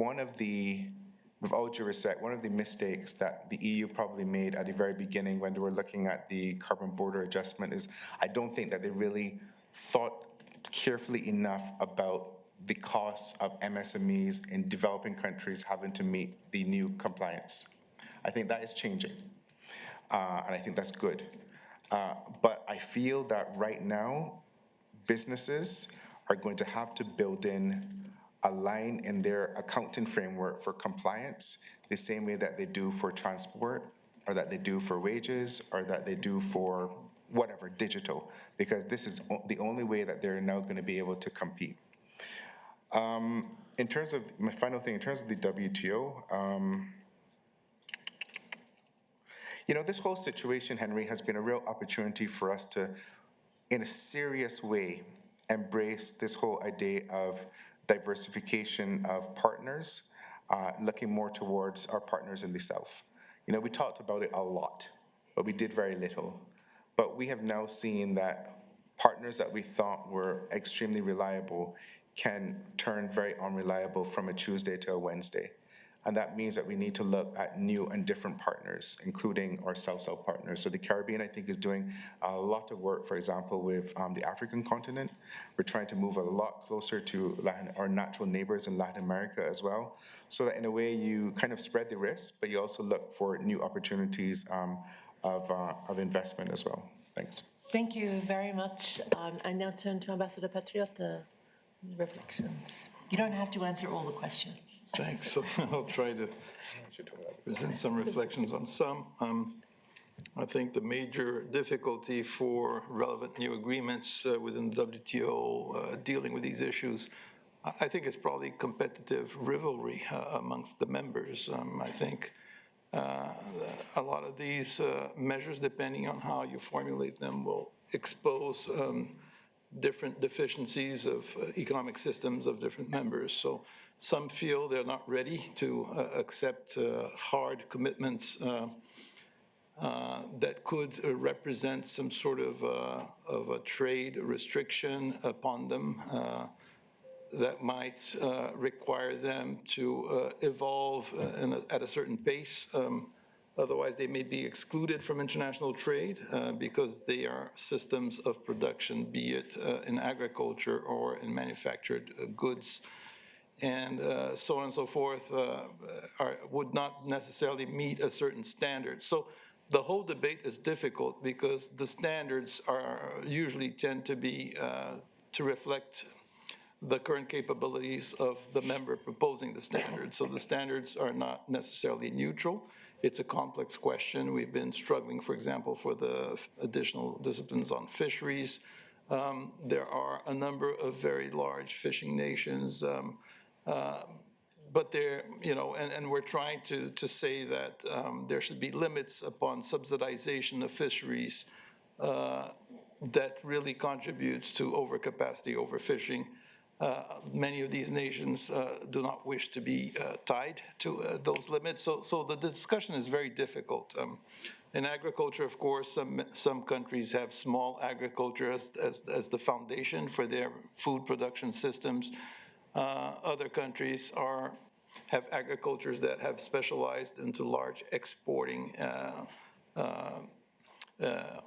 with all due respect, one of the mistakes that the EU probably made at the very beginning when they were looking at the carbon border adjustment is I don't think that they really thought carefully enough about the costs of MSMEs in developing countries having to meet the new compliance. I think that is changing, and I think that's good. But I feel that right now, businesses are going to have to build in a line in their accounting framework for compliance, the same way that they do for transport, or that they do for wages, or that they do for whatever, digital, because this is the only way that they're now going to be able to compete. In terms of, my final thing, in terms of the WTO, this whole situation, Henry, has been a real opportunity for us to, in a serious way, embrace this whole idea of diversification of partners, looking more towards our partners in the South. We talked about it a lot, but we did very little. But we have now seen that partners that we thought were extremely reliable can turn very unreliable from a Tuesday to a Wednesday. And that means that we need to look at new and different partners, including our South-South partners. So the Caribbean, I think, is doing a lot of work, for example, with the African continent. We're trying to move a lot closer to our natural neighbors in Latin America as well, so that in a way you kind of spread the risk, but you also look for new opportunities of investment as well. Thanks. Thank you very much. I now turn to Ambassador Patriota. Reflections. You don't have to answer all the questions. Thanks. I'll try to present some reflections on some. I think the major difficulty for relevant new agreements within the WTO dealing with these issues, I think it's probably competitive rivalry amongst the members. I think a lot of these measures, depending on how you formulate them, will expose different deficiencies of economic systems of different members. So some feel they're not ready to accept hard commitments that could represent some sort of a trade restriction upon them that might require them to evolve at a certain pace. Otherwise, they may be excluded from international trade because they are systems of production, be it in agriculture or in manufactured goods, and so on and so forth, would not necessarily meet a certain standard. So the whole debate is difficult because the standards usually tend to be to reflect the current capabilities of the member proposing the standards. So the standards are not necessarily neutral. It's a complex question. We've been struggling, for example, for the additional disciplines on fisheries. There are a number of very large fishing nations, but they're, and we're trying to say that there should be limits upon subsidization of fisheries that really contribute to overcapacity, overfishing. Many of these nations do not wish to be tied to those limits. So the discussion is very difficult. In agriculture, of course, some countries have small agriculture as the foundation for their food production systems. Other countries have agricultures that have specialized into large exporting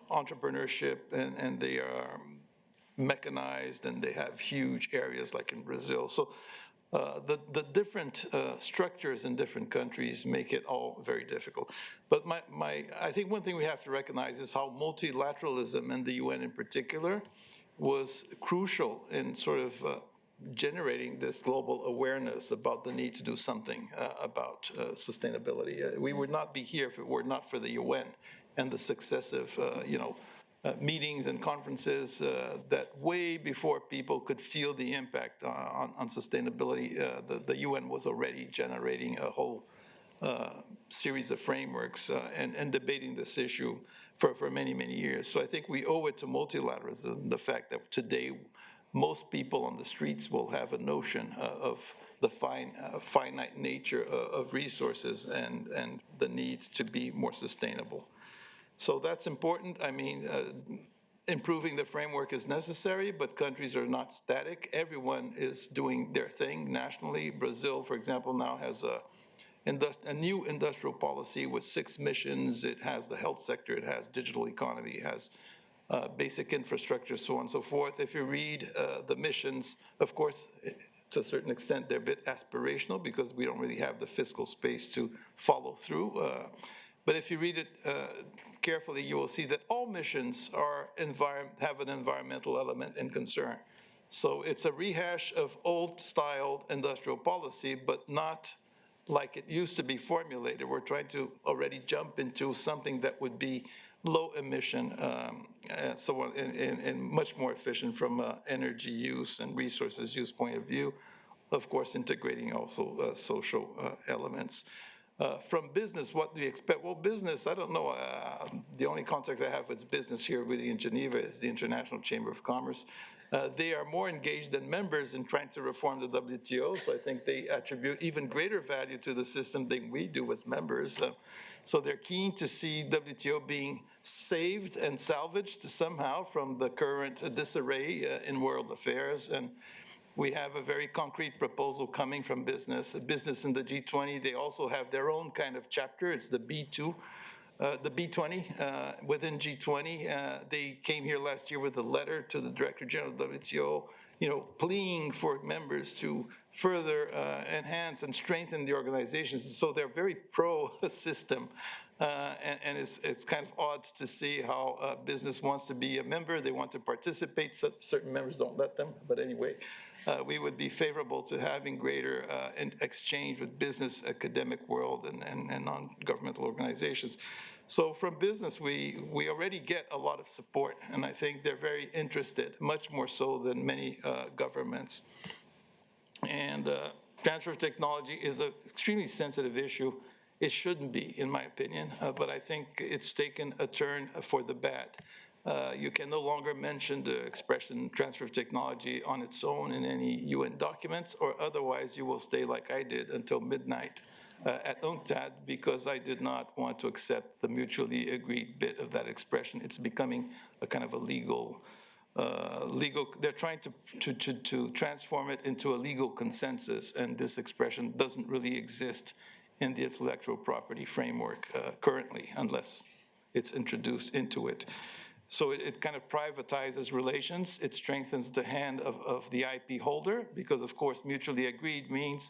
entrepreneurship, and they are mechanized, and they have huge areas like in Brazil. So the different structures in different countries make it all very difficult. But I think one thing we have to recognize is how multilateralism, and the UN in particular, was crucial in sort of generating this global awareness about the need to do something about sustainability. We would not be here if it were not for the UN and the successive, meetings and conferences that way before people could feel the impact on sustainability, the UN was already generating a whole series of frameworks and debating this issue for many, many years. So I think we owe it to multilateralism, the fact that today most people on the streets will have a notion of the finite nature of resources and the need to be more sustainable. So that's important. I mean, improving the framework is necessary, but countries are not static. Everyone is doing their thing nationally. Brazil, for example, now has a new industrial policy with 6 missions. It has the health sector, it has digital economy, it has basic infrastructure, so on and so forth. If you read the missions, of course, to a certain extent, they're a bit aspirational because we don't really have the fiscal space to follow through. But if you read it carefully, you will see that all missions have an environmental element and concern. So it's a rehash of old-style industrial policy, but not like it used to be formulated. We're trying to already jump into something that would be low emission, so on, and much more efficient from energy use and resources use point of view. Of course, integrating also social elements. From business, what do we expect? Well, business, I don't know. The only contact I have with business here really in Geneva is the International Chamber of Commerce. They are more engaged than members in trying to reform the WTO, so I think they attribute even greater value to the system than we do as members. So they're keen to see WTO being saved and salvaged somehow from the current disarray in world affairs. And we have a very concrete proposal coming from business. Business in the G20, they also have their own kind of chapter. It's the B2. The B20 within G20, they came here last year with a letter to the Director General of WTO, pleading for members to further enhance and strengthen the organizations. So they're very pro-system, and it's kind of odd to see how business wants to be a member. They want to participate. Certain members don't let them, but anyway. We would be favorable to having greater exchange with business, academic world, and non-governmental organizations. So from business, we already get a lot of support, and I think they're very interested, much more so than many governments. And transfer of technology is an extremely sensitive issue. It shouldn't be, in my opinion, but I think it's taken a turn for the bad. You can no longer mention the expression transfer of technology on its own in any UN documents, or otherwise you will stay like I did until midnight at UNCTAD, because I did not want to accept the mutually agreed bit of that expression. It's becoming a kind of a legal, they're trying to transform it into a legal consensus, and this expression doesn't really exist in the intellectual property framework currently, unless it's introduced into it. So it kind of privatizes relations. It strengthens the hand of the IP holder, because, of course, mutually agreed means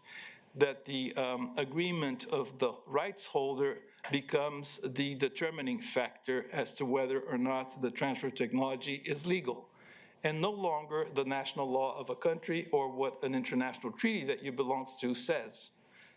that the agreement of the rights holder becomes the determining factor as to whether or not the transfer of technology is legal, and no longer the national law of a country or what an international treaty that you belong to says.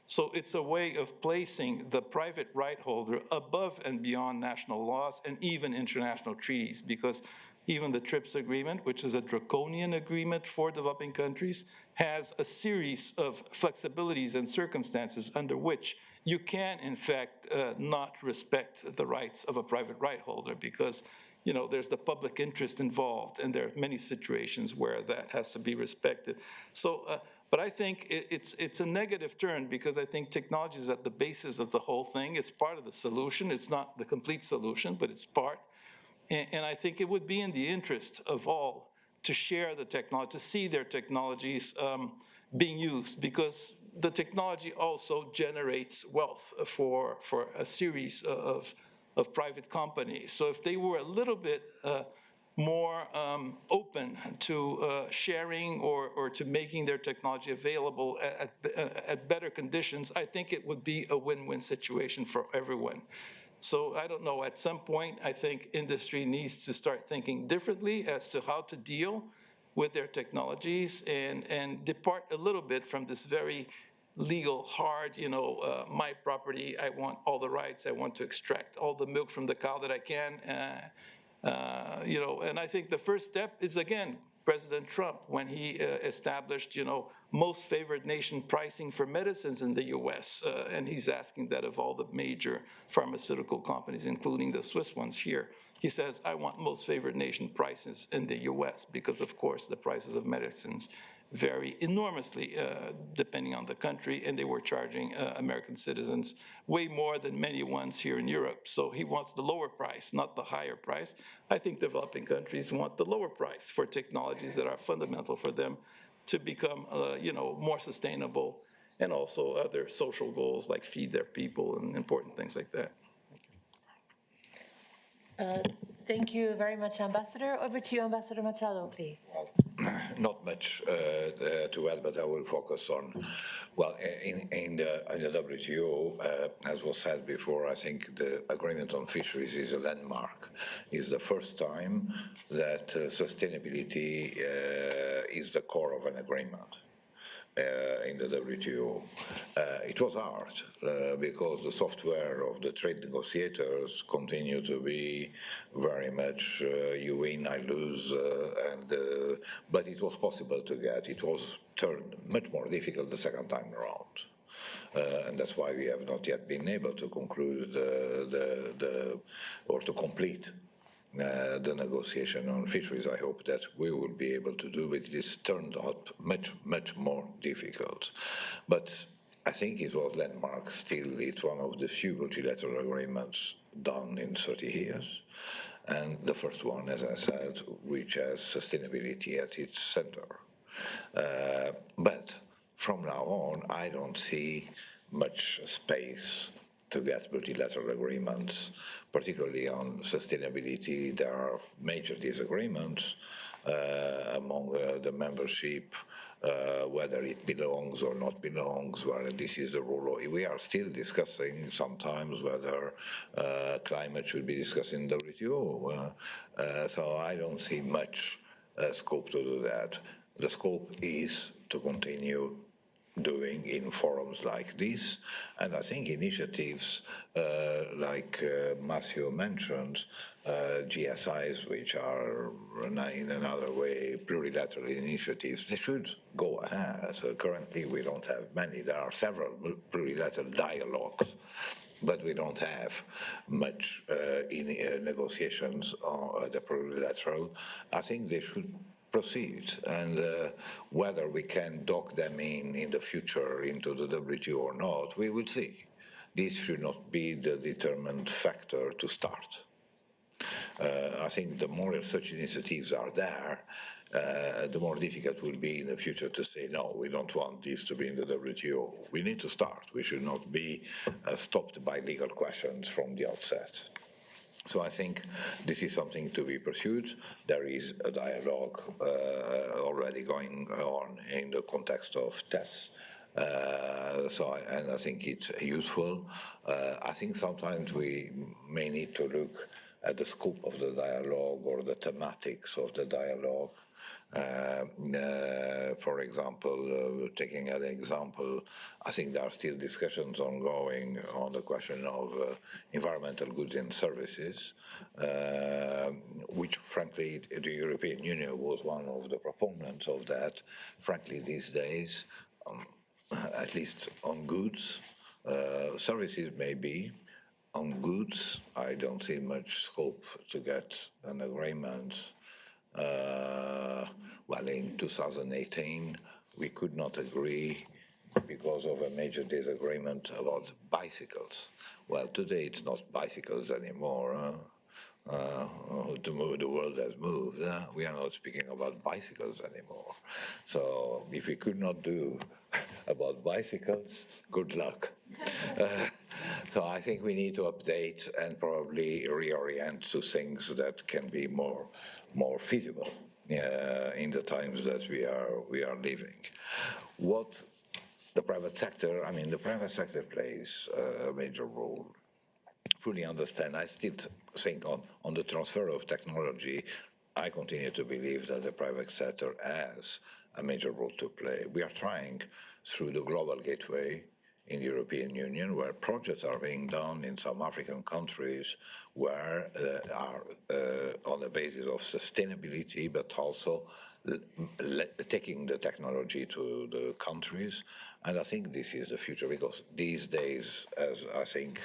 So it's a way of placing the private right holder above and beyond national laws and even international treaties, because even the TRIPS agreement, which is a draconian agreement for developing countries, has a series of flexibilities and circumstances under which you can, in fact, not respect the rights of a private right holder, because there's the public interest involved, and there are many situations where that has to be respected. So. But I think it's a negative turn, because I think technology is at the basis of the whole thing. It's part of the solution. It's not the complete solution, but it's part. And I think it would be in the interest of all to share the technology, to see their technologies being used, because the technology also generates wealth for a series of private companies. So if they were a little bit more open to sharing or to making their technology available at better conditions, I think it would be a win-win situation for everyone. So I don't know, at some point, I think industry needs to start thinking differently as to how to deal with their technologies and depart a little bit from this very legal, hard, my property, I want all the rights, I want to extract all the milk from the cow that I can. And I think the first step is, again, President Trump when he established, most favored nation pricing for medicines in the US. And he's asking that of all the major pharmaceutical companies, including the Swiss ones here. He says, I want most favored nation prices in the US because, of course, the prices of medicines vary enormously depending on the country, and they were charging American citizens way more than many ones here in Europe. So he wants the lower price, not the higher price. I think developing countries want the lower price for technologies that are fundamental for them to become, more sustainable, and also other social goals like feed their people and important things like that. Thank you very much, Ambassador. Over to you, Ambassador Machado, please. Not much to add, but I will focus on, in the WTO, as was said before, I think the agreement on fisheries is a landmark. It's the first time that sustainability is the core of an agreement. In the WTO. It was hard because the software of the trade negotiators continue to be very much you win, I lose, but it was possible to get. It was turned much more difficult the second time around. And that's why we have not yet been able to conclude or to complete the negotiation on fisheries. I hope that we will be able to do it. It is turned out much, much more difficult. But I think it was landmark still. It's one of the few multilateral agreements done in 30 years. And the first one, as I said, which has sustainability at its center. But from now on, I don't see much space to get multilateral agreements, particularly on sustainability. There are major disagreements among the membership, whether it belongs or not belongs, whether this is the rule. We are still discussing sometimes whether climate should be discussed in WTO. So I don't see much scope to do that. The scope is to continue doing in forums like this, and I think initiatives like Matthew mentioned, GSIs, which are in another way plurilateral initiatives, they should go ahead. So currently we don't have many. There are several plurilateral dialogues, but we don't have much in negotiations on the plurilateral. I think they should proceed, and whether we can dock them in the future into the WTO or not, we will see. This should not be the determined factor to start. I think the more such initiatives are there, the more difficult it will be in the future to say, no, we don't want this to be in the WTO. We need to start. We should not be stopped by legal questions from the outset. So I think this is something to be pursued. There is a dialogue already going on in the context of tests. And I think it's useful. I think sometimes we may need to look at the scope of the dialogue or the thematics of the dialogue. For example, taking an example, I think there are still discussions ongoing on the question of environmental goods and services, which frankly the European Union was one of the proponents of that. Frankly, these days, at least on goods, services maybe. On goods, I don't see much scope to get an agreement. Well, in 2018, we could not agree because of a major disagreement about bicycles. Well, today it's not bicycles anymore. The world has moved. We are not speaking about bicycles anymore. So if we could not do about bicycles, good luck. So I think we need to update and probably reorient to things that can be more feasible in the times that we are living. What the private sector, the private sector plays a major role. Fully understand. I still think on the transfer of technology, I continue to believe that the private sector has a major role to play. We are trying through the Global Gateway in the European Union, where projects are being done in some African countries where are on the basis of sustainability, but also taking the technology to the countries. And I think this is the future, because these days, as I think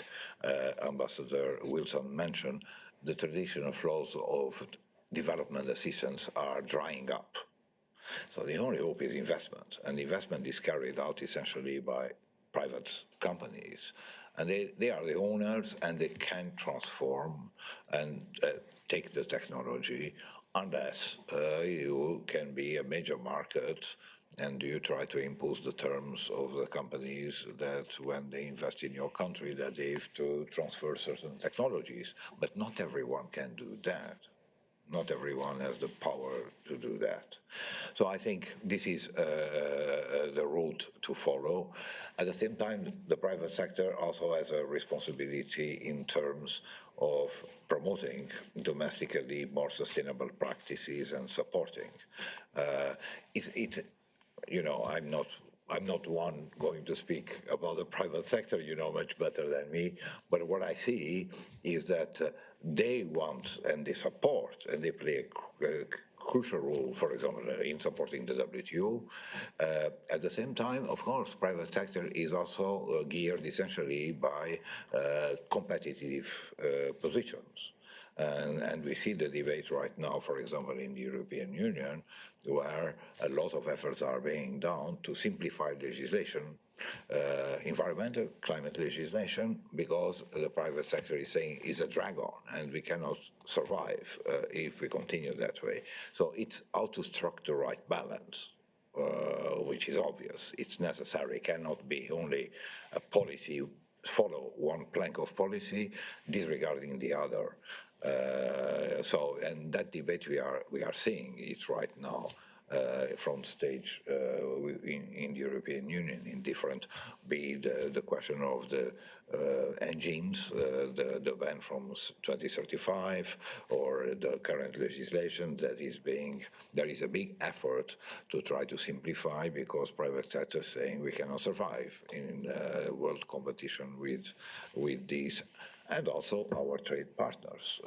Ambassador Wilson mentioned, the traditional flows of development assistance are drying up. So the only hope is investment, and investment is carried out essentially by private companies. And they are the owners, and they can transform and take the technology unless you can be a major market and you try to impose the terms of the companies that when they invest in your country that they have to transfer certain technologies. But not everyone can do that. Not everyone has the power to do that. So I think this is the road to follow. At the same time, the private sector also has a responsibility in terms of promoting domestically more sustainable practices and supporting. You know, I'm not one going to speak about the private sector, you know much better than me, but what I see is that they want and they support and they play a crucial role, for example, in supporting the WTO. At the same time, of course, private sector is also geared essentially by competitive positions. And we see the debate right now, for example, in the European Union, where a lot of efforts are being done to simplify legislation, environmental climate legislation, because the private sector is saying is a drag on and we cannot survive if we continue that way. So it's how to strike the right balance. Which is obvious. It's necessary. It cannot be only a policy, follow one plank of policy, disregarding the other. And that debate we are seeing it right now front stage in the European Union in different, be the question of the engines, the ban from 2035, or the current legislation that is there is a big effort to try to simplify, because private sector is saying we cannot survive in world competition with these. And also our trade partners.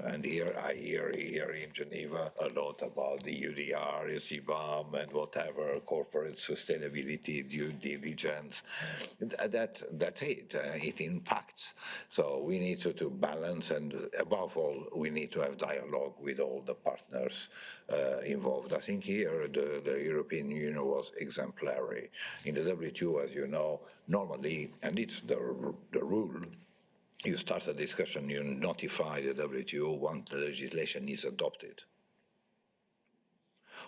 And here I hear here in Geneva a lot about the UDR, CBAM, and whatever, corporate sustainability, due diligence. That's it. It impacts. So we need to balance, and above all, we need to have dialogue with all the partners involved. I think here the European Union was exemplary. In the WTO, as you know, normally, and it's the rule, you start a discussion, you notify the WTO once the legislation is adopted.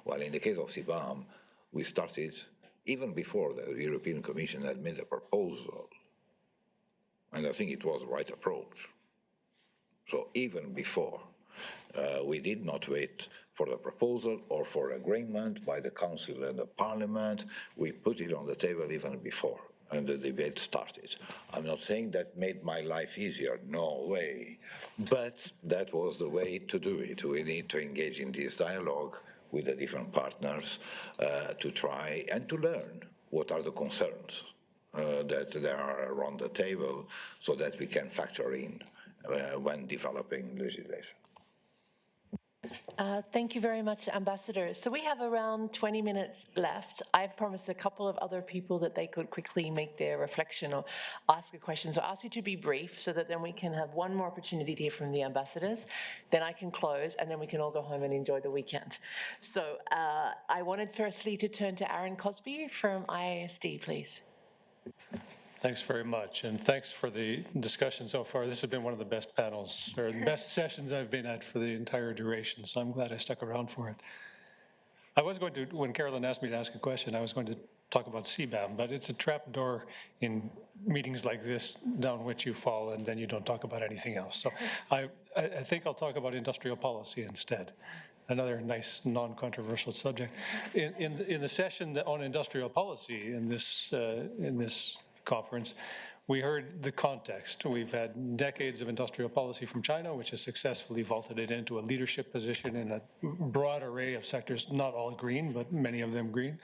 Well, in the case of CBAM, we started even before the European Commission had made a proposal. And I think it was the right approach. So even before, we did not wait for the proposal or for agreement by the Council and the Parliament. We put it on the table even before, and the debate started. I'm not saying that made my life easier, no way. But that was the way to do it. We need to engage in this dialogue with the different partners to try and to learn what are the concerns that there are around the table, so that we can factor in when developing legislation. Thank you very much, Ambassador. So we have around 20 minutes left. I've promised a couple of other people that they could quickly make their reflection or ask a question. So I'll ask you to be brief, so that then we can have one more opportunity to hear from the ambassadors. Then I can close, and then we can all go home and enjoy the weekend. So I wanted firstly to turn to Aaron Cosby from IASD, please. Thanks very much, and thanks for the discussion so far. This has been one of the best panels, or the best sessions I've been at for the entire duration, so I'm glad I stuck around for it. I was going to, when Carolyn asked me to ask a question, I was going to talk about CBAM, but it's a trapdoor in meetings like this down which you fall, and then you don't talk about anything else. So I think I'll talk about industrial policy instead. Another nice, non-controversial subject. In the session on industrial policy in this conference, we heard the context. We've had decades of industrial policy from China, which has successfully vaulted it into a leadership position in a broad array of sectors, not all green, but many of them green.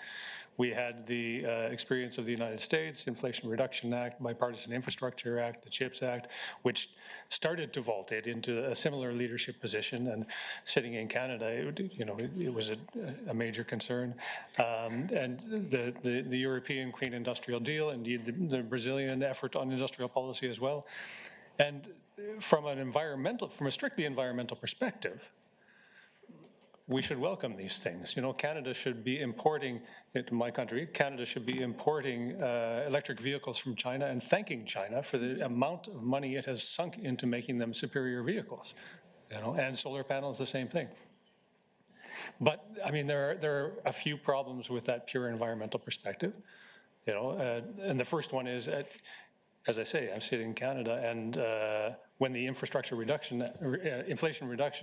We had the experience of the United States, Inflation Reduction Act, Bipartisan Infrastructure Act, the CHIPS Act, which started to vault it into a similar leadership position. And sitting in Canada, it was a major concern. And the European Clean Industrial Deal, indeed the Brazilian effort on industrial policy as well. And from a strictly environmental perspective, we should welcome these things. Canada should be importing, into my country, Canada should be importing electric vehicles from China and thanking China for the amount of money it has sunk into making them superior vehicles, and solar panels, the same thing. But, I mean, there are a few problems with that pure environmental perspective, and the first one is, as I say, I'm sitting in Canada, and when the Inflation Reduction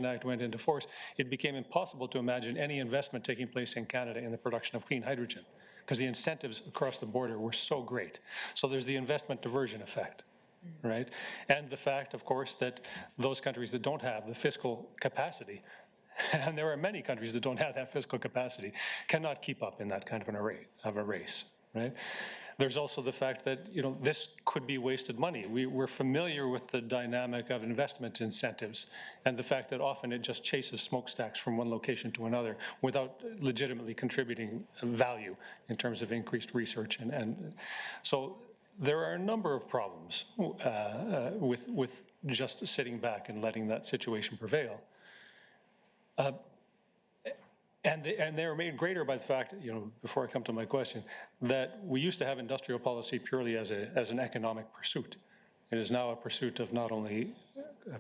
Act went into force, it became impossible to imagine any investment taking place in Canada in the production of clean hydrogen, because the incentives across the border were so great. So there's the investment diversion effect, right? And the fact, of course, that those countries that don't have the fiscal capacity, and there are many countries that don't have that fiscal capacity, cannot keep up in that kind of a race, right? There's also the fact that, this could be wasted money. We're familiar with the dynamic of investment incentives and the fact that often it just chases smokestacks from one location to another without legitimately contributing value in terms of increased research. And so there are a number of problems with just sitting back and letting that situation prevail. And they're made greater by the fact, before I come to my question, that we used to have industrial policy purely as an economic pursuit. It is now a pursuit of not only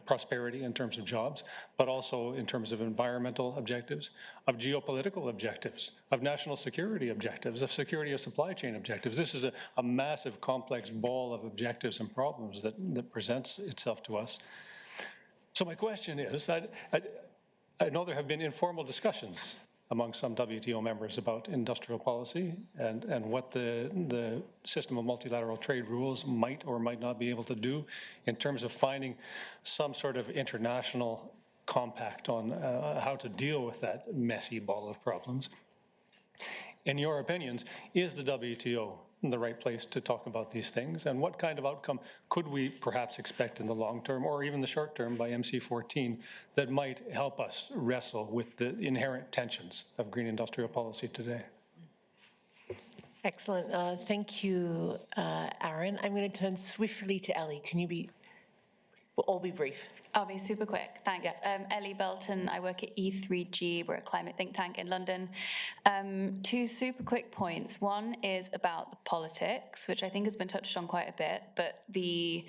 prosperity in terms of jobs, but also in terms of environmental objectives, of geopolitical objectives, of national security objectives, of security of supply chain objectives. This is a massive, complex ball of objectives and problems that presents itself to us. So my question is, I know there have been informal discussions among some WTO members about industrial policy and what the system of multilateral trade rules might or might not be able to do in terms of finding some sort of international compact on how to deal with that messy ball of problems. In your opinions, is the WTO the right place to talk about these things? And what kind of outcome could we perhaps expect in the long term or even the short term by MC14 that might help us wrestle with the inherent tensions of green industrial policy today? Excellent. Thank you, Aaron. I'm going to turn swiftly to Ellie. We'll all be brief. I'll be super quick, thanks. Yeah. Ellie Belton, I work at E3G, we're a climate think tank in London. Two super quick points. One is about the politics, which I think has been touched on quite a bit, but the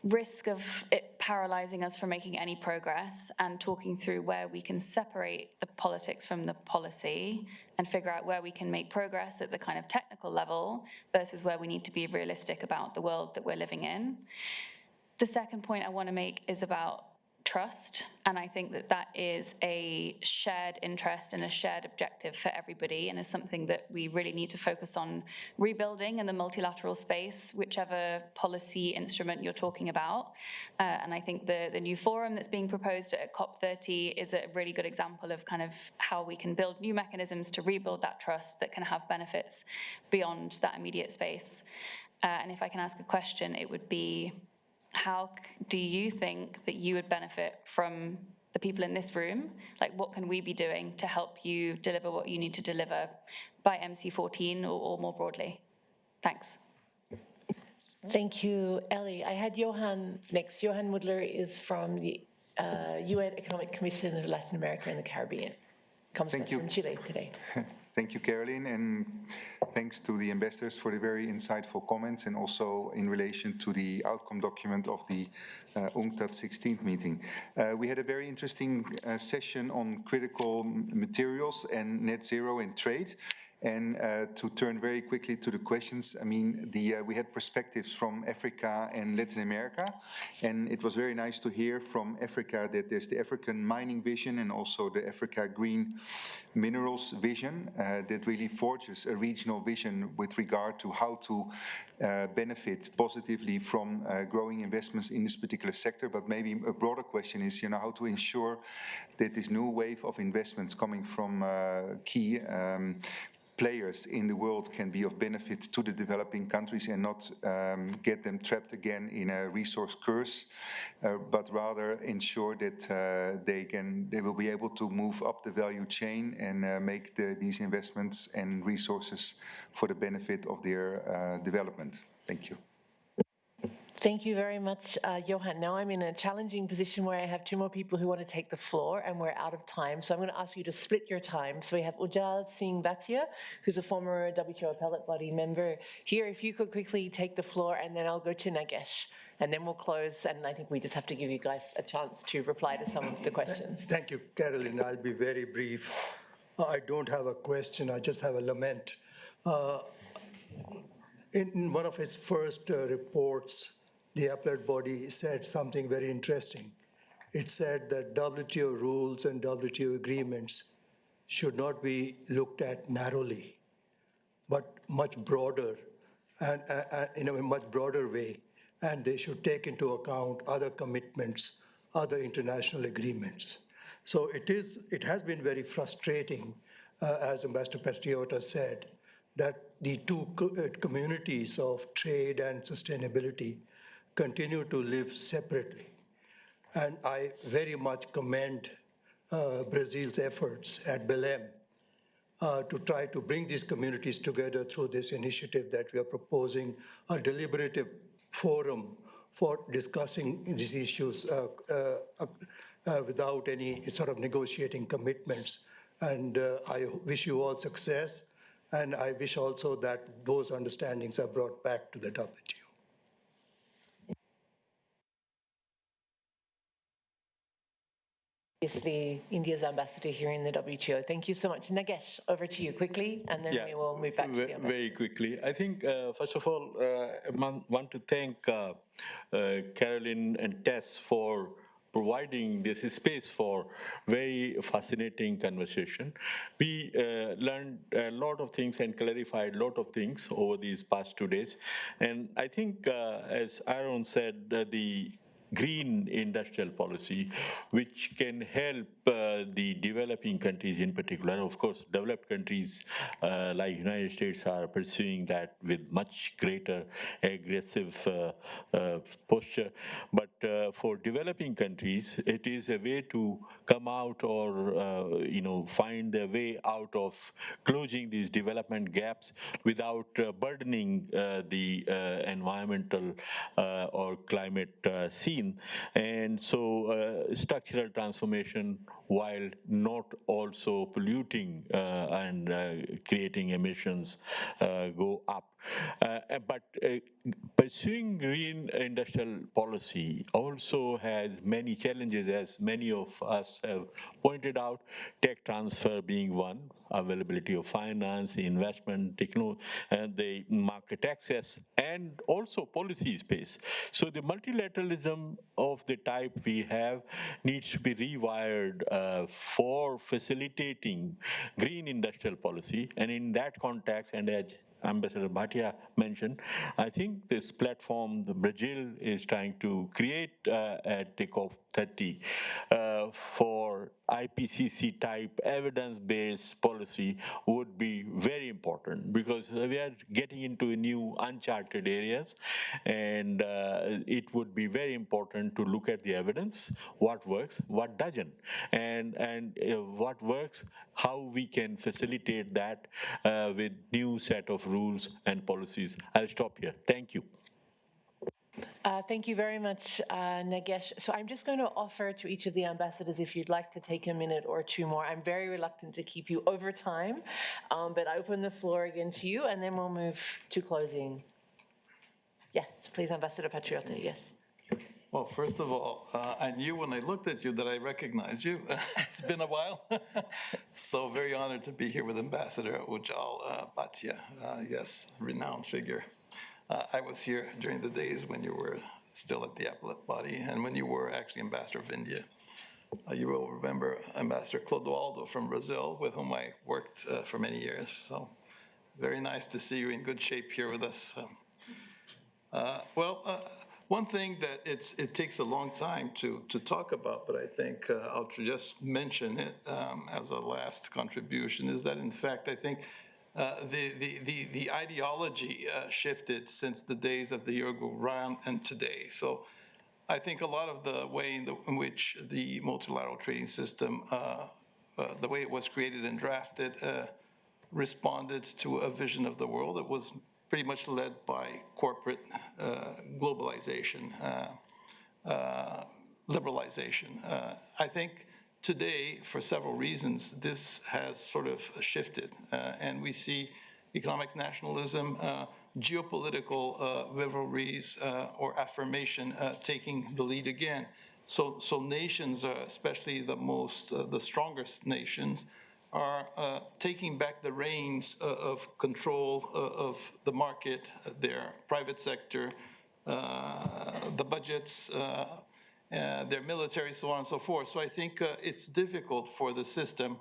risk of it paralyzing us from making any progress, and talking through where we can separate the politics from the policy and figure out where we can make progress at the kind of technical level versus where we need to be realistic about the world that we're living in. The second point I want to make is about trust, and I think that that is a shared interest and a shared objective for everybody, and is something that we really need to focus on rebuilding in the multilateral space, whichever policy instrument you're talking about. And I think the new forum that's being proposed at COP30 is a really good example of kind of how we can build new mechanisms to rebuild that trust that can have benefits beyond that immediate space. And if I can ask a question, it would be, how do you think that you would benefit from the people in this room? Like, what can we be doing to help you deliver what you need to deliver by MC14 or more broadly? Thanks. Thank you, Ellie. I had Johan next. Johan Mudler is from the UN Economic Commission of Latin America and the Caribbean. Comes from Chile today. Thank you, Caroline, and thanks to the ambassadors for the very insightful comments, and also in relation to the outcome document of the UNCTAD 16th meeting. We had a very interesting session on critical materials and net zero in trade. And to turn very quickly to the questions, I mean, we had perspectives from Africa and Latin America, and it was very nice to hear from Africa that there's the African mining vision and also the Africa green minerals vision that really forges a regional vision with regard to how to benefit positively from growing investments in this particular sector. But maybe a broader question is, how to ensure that this new wave of investments coming from key players in the world can be of benefit to the developing countries and not get them trapped again in a resource curse, but rather ensure that they will be able to move up the value chain and make these investments and resources for the benefit of their development. Thank you. Thank you very much, Johan. Now I'm in a challenging position where I have two more people who want to take the floor and we're out of time. So I'm going to ask you to split your time. So we have Ujjal Singh Bhatia, who's a former WTO appellate body member here. If you could quickly take the floor, and then I'll go to Nagesh, and then we'll close. And I think we just have to give you guys a chance to reply to some of the questions. Thank you, Caroline. I'll be very brief. I don't have a question, I just have a lament. In one of its first reports, the appellate body said something very interesting. It said that WTO rules and WTO agreements should not be looked at narrowly, but much broader, and in a much broader way, and they should take into account other commitments, other international agreements. So it has been very frustrating, as Ambassador Patriota said, that the two communities of trade and sustainability continue to live separately. And I very much commend Brazil's efforts at Belém to try to bring these communities together through this initiative that we are proposing, a deliberative forum for discussing these issues without any sort of negotiating commitments. And I wish you all success, and I wish also that those understandings are brought back to the WTO. Obviously, India's ambassador here in the WTO. Thank you so much. Nagesh, over to you quickly, and then we will move back to the ambassadors. Very quickly. I think, first of all, I want to thank Caroline and Tess for providing this space for very fascinating conversation. We learned a lot of things and clarified a lot of things over these past 2 days. And I think, as Aaron said, the green industrial policy, which can help the developing countries in particular. Of course, developed countries like United States are pursuing that with much greater aggressive posture. But for developing countries, it is a way to come out or find a way out of closing these development gaps without burdening the environmental or climate scene. And so structural transformation, while not also polluting and creating emissions, go up. But pursuing green industrial policy also has many challenges, as many of us have pointed out, tech transfer being one, availability of finance, investment, the market access, and also policy space. So the multilateralism of the type we have needs to be rewired for facilitating green industrial policy. And in that context, and as Ambassador Bhatia mentioned, I think this platform Brazil is trying to create at the COP30 for IPCC type evidence-based policy would be very important, because we are getting into new uncharted areas, and it would be very important to look at the evidence, what works, what doesn't, and what works, how we can facilitate that with new set of rules and policies. I'll stop here. Thank you. Thank you very much, Nagesh. So I'm just going to offer to each of the ambassadors, if you'd like to take a minute or two more. I'm very reluctant to keep you over time, but I open the floor again to you, and then we'll move to closing. Yes, please, Ambassador Patriota, yes. Well, first of all, I knew when I looked at you that I recognized you. It's been a while. So very honored to be here with Ambassador Ujjal Bhatia. Yes, renowned figure. I was here during the days when you were still at the appellate body and when you were actually Ambassador of India. You will remember Ambassador Clodoaldo from Brazil, with whom I worked for many years. So very nice to see you in good shape here with us. One thing that it takes a long time to talk about, but I think I'll just mention it as a last contribution, is that in fact I think the ideology shifted since the days of the Uruguay round and today. So I think a lot of the way in which the multilateral trading system, the way it was created and drafted, responded to a vision of the world that was pretty much led by corporate globalization, liberalization. I think today, for several reasons, this has sort of shifted, and we see economic nationalism, geopolitical rivalries or affirmation taking the lead again. So nations, especially the strongest nations, are taking back the reins of control of the market, their private sector, the budgets, their military, so on and so forth. So I think it's difficult for the system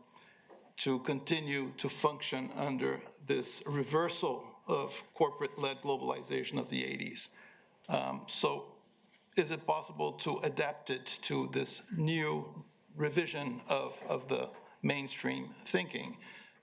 to continue to function under this reversal of corporate-led globalization of the 80s. So is it possible to adapt it to this new revision of the mainstream thinking?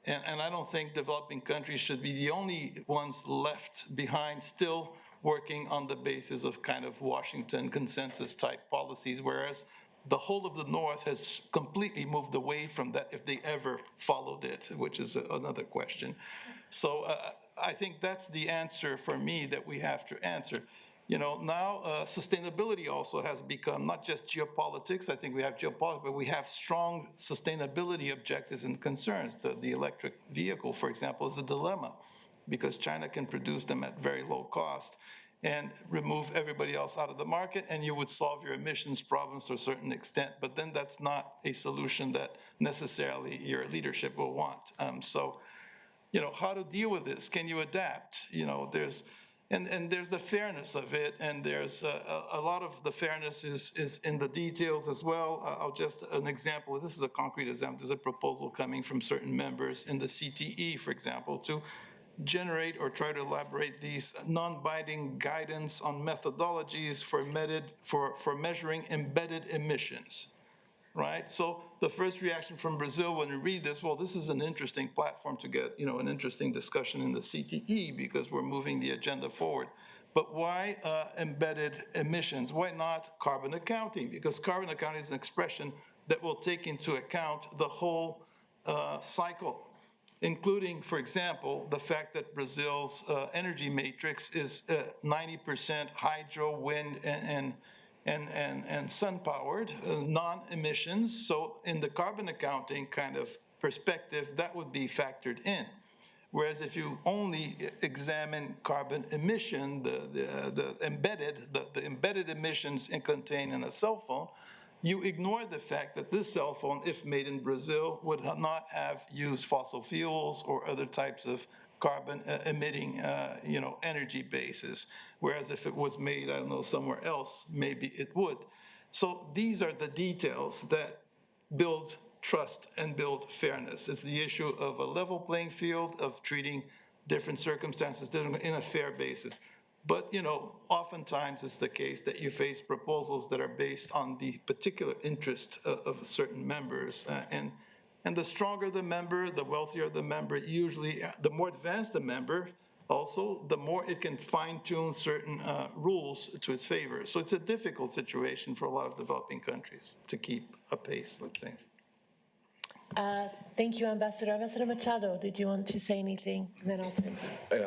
And I don't think developing countries should be the only ones left behind still working on the basis of kind of Washington consensus type policies, whereas the whole of the North has completely moved away from that if they ever followed it, which is another question. So I think that's the answer for me that we have to answer. You know, now sustainability also has become not just geopolitics. I think we have geopolitics, but we have strong sustainability objectives and concerns. The electric vehicle, for example, is a dilemma because China can produce them at very low cost and remove everybody else out of the market, and you would solve your emissions problems to a certain extent. But then that's not a solution that necessarily your leadership will want. So, you know, how to deal with this? Can you adapt? You know, there's the fairness of it, and there's a lot of the fairness is in the details as well. I'll just an example. This is a concrete example. There's a proposal coming from certain members in the CTE, for example, to generate or try to elaborate these non-binding guidance on methodologies for measuring embedded emissions, right? So the first reaction from Brazil when we read this, well, this is an interesting platform to get, you know, an interesting discussion in the CTE because we're moving the agenda forward. But why embedded emissions? Why not carbon accounting? Because carbon accounting is an expression that will take into account the whole cycle, including, for example, the fact that Brazil's energy matrix is 90% hydro, wind, and sun-powered, non-emissions. So in the carbon accounting kind of perspective, that would be factored in. Whereas if you only examine carbon emission, the embedded emissions contained in a cell phone, you ignore the fact that this cell phone, if made in Brazil, would not have used fossil fuels or other types of carbon emitting, energy bases. Whereas if it was made, I don't know, somewhere else, maybe it would. So these are the details that build trust and build fairness. It's the issue of a level playing field, of treating different circumstances in a fair basis. But, you know, oftentimes it's the case that you face proposals that are based on the particular interest of certain members. And the stronger the member, the wealthier the member, usually the more advanced the member, also, the more it can fine-tune certain rules to its favor. So it's a difficult situation for a lot of developing countries to keep a pace, let's say. Thank you, Ambassador. Ambassador Machado, did you want to say anything? And then I'll turn.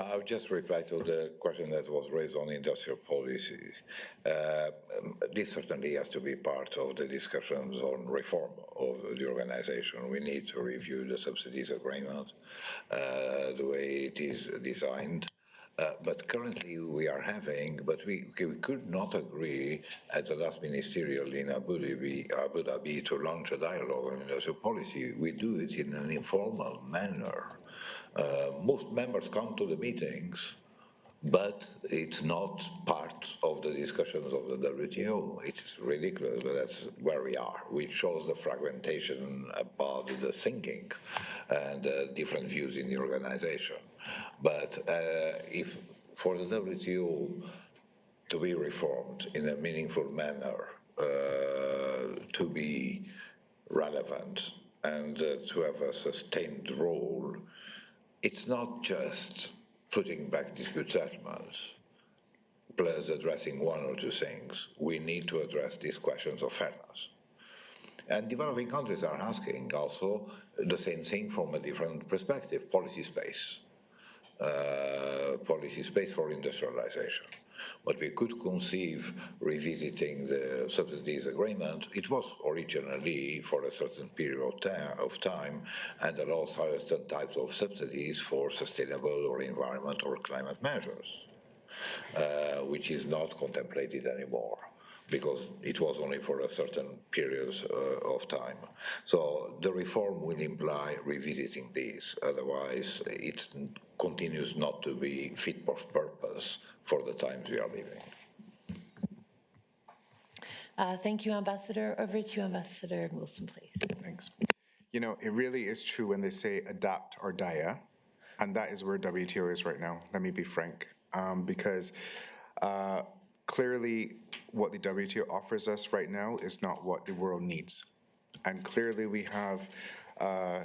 I'll just reply to the question that was raised on industrial policies. This certainly has to be part of the discussions on reform of the organization. We need to review the subsidies agreement, the way it is designed. But currently we are having, but we could not agree at the last ministerial in Abu Dhabi to launch a dialogue on industrial policy. We do it in an informal manner. Most members come to the meetings, but it's not part of the discussions of the WTO. It's ridiculous, but that's where we are, which shows the fragmentation about the thinking and different views in the organization. But if for the WTO to be reformed in a meaningful manner, to be relevant and to have a sustained role, it's not just putting back dispute settlements, plus addressing one or two things. We need to address these questions of fairness. And developing countries are asking also the same thing from a different perspective, policy space for industrialization. But we could conceive revisiting the subsidies agreement. It was originally for a certain period of time and allowed certain types of subsidies for sustainable or environment or climate measures, which is not contemplated anymore, because it was only for a certain period of time. So the reform will imply revisiting these, otherwise it continues not to be fit for purpose for the times we are living. Thank you, Ambassador. Over to you, Ambassador Wilson, please. Thanks. You know, it really is true when they say adapt or die, and that is where WTO is right now. Let me be frank, because clearly what the WTO offers us right now is not what the world needs. And clearly we have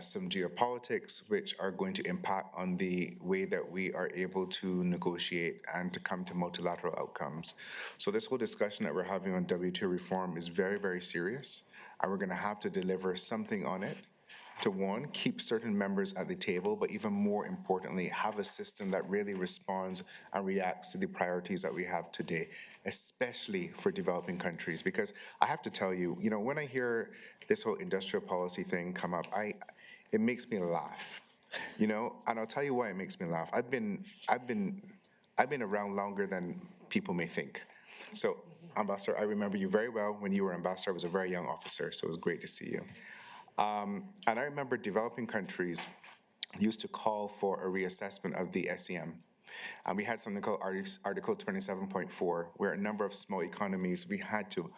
some geopolitics which are going to impact on the way that we are able to negotiate and to come to multilateral outcomes. So this whole discussion that we're having on WTO reform is very, very serious, and we're going to have to deliver something on it to, one, keep certain members at the table, but even more importantly, have a system that really responds and reacts to the priorities that we have today, especially for developing countries. Because I have to tell you, you know, when I hear this whole industrial policy thing come up, it makes me laugh, you know, and I'll tell you why it makes me laugh. I've been around longer than people may think. So, Ambassador, I remember you very well. When you were ambassador, I was a very young officer, so it was great to see you. And I remember developing countries used to call for a reassessment of the SEM. And we had something called Article 27.4, where a number of small economies, we had to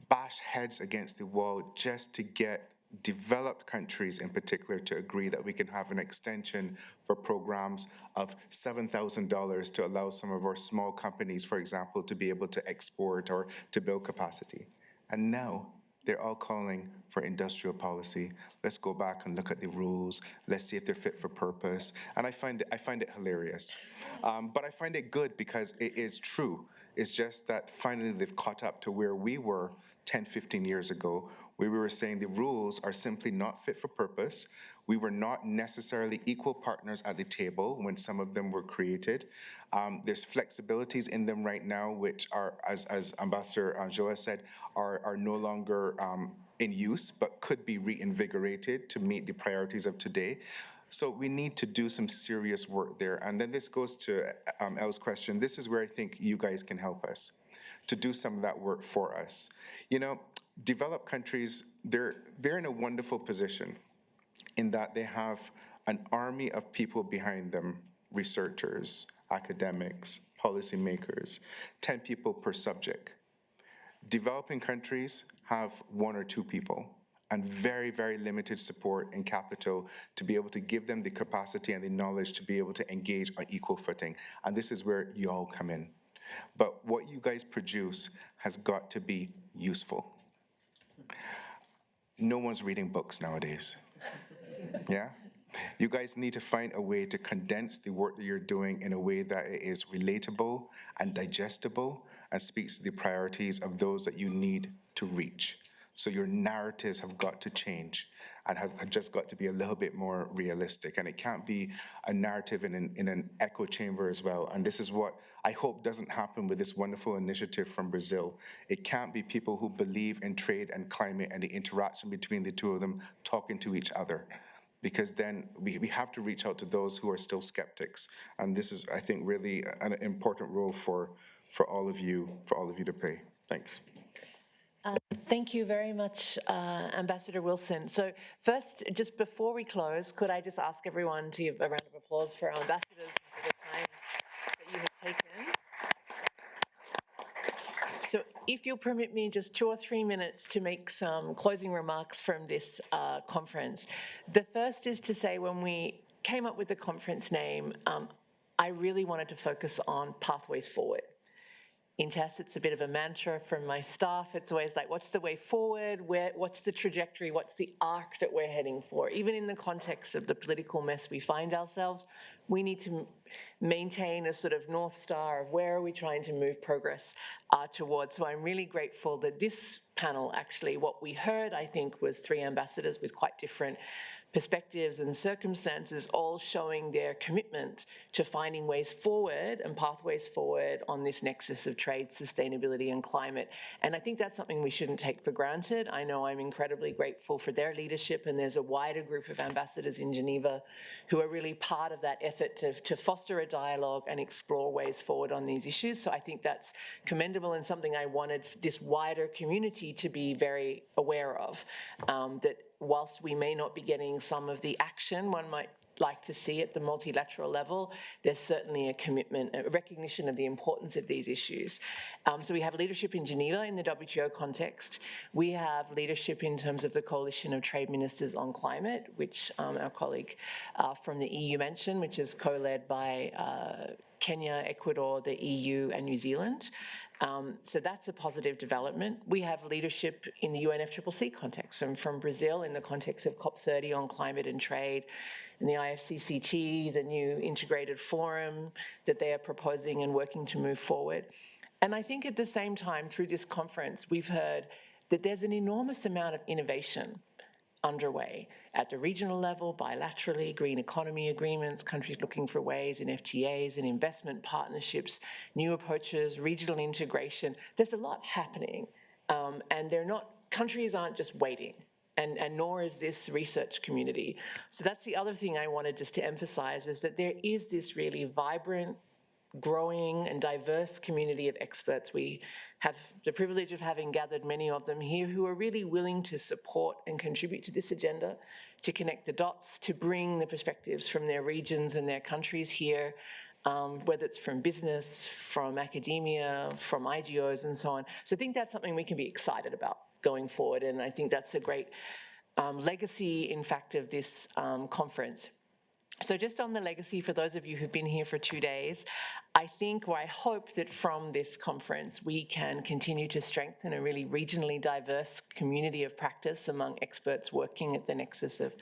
bash heads against the wall just to get developed countries in particular to agree that we can have an extension for programs of $7,000 to allow some of our small companies, for example, to be able to export or to build capacity. And now, they're all calling for industrial policy. Let's go back and look at the rules. Let's see if they're fit for purpose. And I find it hilarious. But I find it good because it is true. It's just that finally they've caught up to where we were 10, 15 years ago, where we were saying the rules are simply not fit for purpose. We were not necessarily equal partners at the table when some of them were created. There's flexibilities in them right now, which are, as Ambassador Joa said, are no longer in use, but could be reinvigorated to meet the priorities of today. So we need to do some serious work there. And then this goes to Elle's question. This is where I think you guys can help us to do some of that work for us. You know, developed countries, they're in a wonderful position in that they have an army of people behind them, researchers, academics, policymakers, 10 people per subject. Developing countries have 1 or 2 people and very, very limited support and capital to be able to give them the capacity and the knowledge to be able to engage on equal footing. And this is where you all come in. But what you guys produce has got to be useful. No one's reading books nowadays. Yeah? You guys need to find a way to condense the work that you're doing in a way that it is relatable and digestible and speaks to the priorities of those that you need to reach. So your narratives have got to change and have just got to be a little bit more realistic. And it can't be a narrative in an echo chamber as well. And this is what I hope doesn't happen with this wonderful initiative from Brazil. It can't be people who believe in trade and climate and the interaction between the two of them talking to each other. Because then we have to reach out to those who are still skeptics. And this is, I think, really an important role for all of you to play. Thanks. Thank you very much, Ambassador Wilson. So first, just before we close, could I just ask everyone to give a round of applause for our ambassadors and for the time that you have taken. So if you'll permit me just 2 or 3 minutes to make some closing remarks from this conference. The first is to say when we came up with the conference name, I really wanted to focus on pathways forward. in TESS, it's a bit of a mantra from my staff. It's always like, what's the way forward? What's the trajectory? What's the arc that we're heading for? Even in the context of the political mess we find ourselves, we need to maintain a sort of North Star of where are we trying to move progress towards. So I'm really grateful that this panel, actually, what we heard, I think, was 3 ambassadors with quite different perspectives and circumstances, all showing their commitment to finding ways forward and pathways forward on this nexus of trade, sustainability, and climate. And I think that's something we shouldn't take for granted. I know I'm incredibly grateful for their leadership, and there's a wider group of ambassadors in Geneva who are really part of that effort to foster a dialogue and explore ways forward on these issues. So I think that's commendable and something I wanted this wider community to be very aware of, that whilst we may not be getting some of the action one might like to see at the multilateral level, there's certainly a commitment, a recognition of the importance of these issues. So we have leadership in Geneva in the WTO context. We have leadership in terms of the Coalition of Trade Ministers on Climate, which our colleague from the EU mentioned, which is co-led by Kenya, Ecuador, the EU, and New Zealand. So that's a positive development. We have leadership in the UNFCCC context, and from Brazil in the context of COP30 on climate and trade, and the IFCCT, the new integrated forum that they are proposing and working to move forward. And I think at the same time, through this conference, we've heard that there's an enormous amount of innovation underway at the regional level, bilaterally, green economy agreements, countries looking for ways in FTAs and investment partnerships, new approaches, regional integration. There's a lot happening, and countries aren't just waiting, and nor is this research community. So that's the other thing I wanted just to emphasize, is that there is this really vibrant, growing and diverse community of experts. We have the privilege of having gathered many of them here who are really willing to support and contribute to this agenda, to connect the dots, to bring the perspectives from their regions and their countries here, whether it's from business, from academia, from IGOs and so on. So I think that's something we can be excited about going forward, and I think that's a great legacy, in fact, of this conference. So just on the legacy, for those of you who've been here for 2 days, I think, or I hope that from this conference, we can continue to strengthen a really regionally diverse community of practice among experts working at the nexus of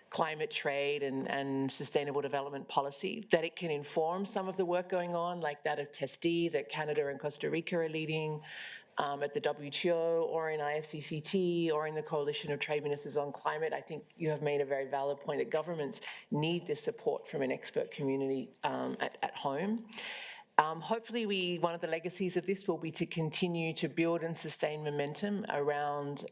climate, trade, and sustainable development policy, that it can inform some of the work going on, like that of TCSD, that Canada and Costa Rica are leading, at the WTO or in IFCCT or in the Coalition of Trade Ministers on Climate. I think you have made a very valid point that governments need this support from an expert community at home. Hopefully one of the legacies of this will be to continue to build and sustain momentum around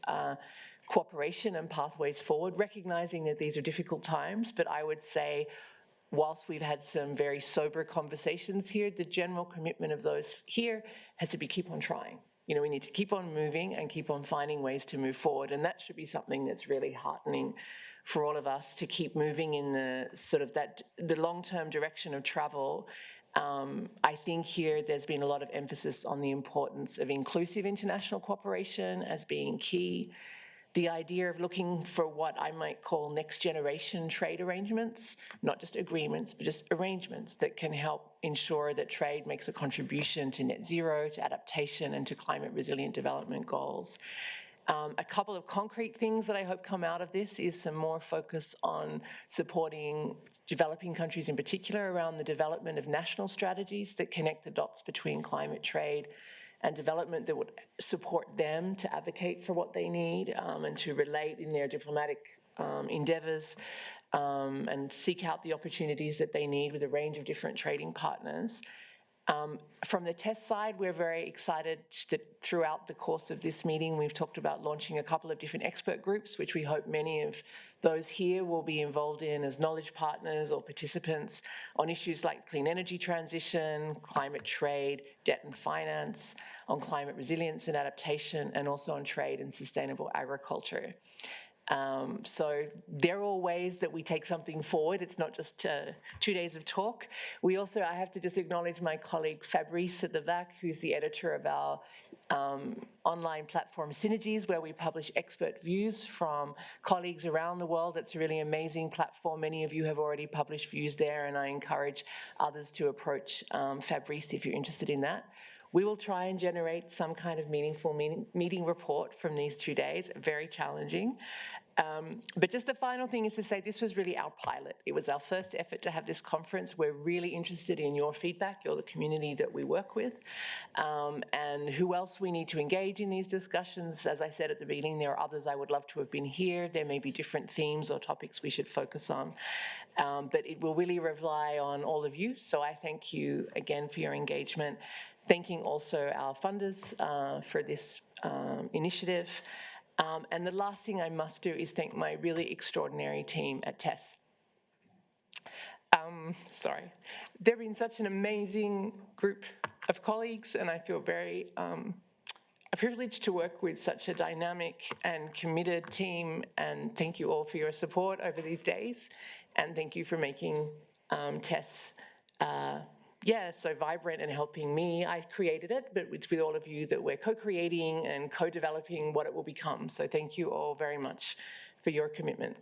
cooperation and pathways forward, recognizing that these are difficult times, but I would say, whilst we've had some very sober conversations here, the general commitment of those here has to be keep on trying. We need to keep on moving and keep on finding ways to move forward, and that should be something that's really heartening for all of us, to keep moving in the sort of the long-term direction of travel. I think here there's been a lot of emphasis on the importance of inclusive international cooperation as being key. The idea of looking for what I might call next generation trade arrangements, not just agreements, but just arrangements that can help ensure that trade makes a contribution to net zero, to adaptation, and to climate resilient development goals. A couple of concrete things that I hope come out of this is some more focus on supporting developing countries in particular around the development of national strategies that connect the dots between climate, trade, and development that would support them to advocate for what they need and to relate in their diplomatic endeavours and seek out the opportunities that they need with a range of different trading partners. From the TESS side, we're very excited that throughout the course of this meeting, we've talked about launching a couple of different expert groups, which we hope many of those here will be involved in as knowledge partners or participants on issues like clean energy transition, climate trade, debt and finance, on climate resilience and adaptation, and also on trade and sustainable agriculture. So they're all ways that we take something forward. It's not just 2 days of talk. I have to just acknowledge my colleague Fabrice at the back, who's the editor of our online platform Synergies, where we publish expert views from colleagues around the world. It's a really amazing platform. Many of you have already published views there, and I encourage others to approach Fabrice if you're interested in that. We will try and generate some kind of meaningful meeting report from these 2 days, very challenging. But just the final thing is to say this was really our pilot. It was our first effort to have this conference. We're really interested in your feedback. You're the community that we work with. And who else we need to engage in these discussions. As I said at the beginning, there are others I would love to have been here. There may be different themes or topics we should focus on. But it will really rely on all of you. So I thank you again for your engagement. Thanking also our funders for this initiative. And the last thing I must do is thank my really extraordinary team at TESS. They've been such an amazing group of colleagues, and I feel very privileged to work with such a dynamic and committed team, and thank you all for your support over these days, and thank you for making TESS so vibrant and helping me. I created it, but it's with all of you that we're co-creating and co-developing what it will become. So thank you all very much for your commitment.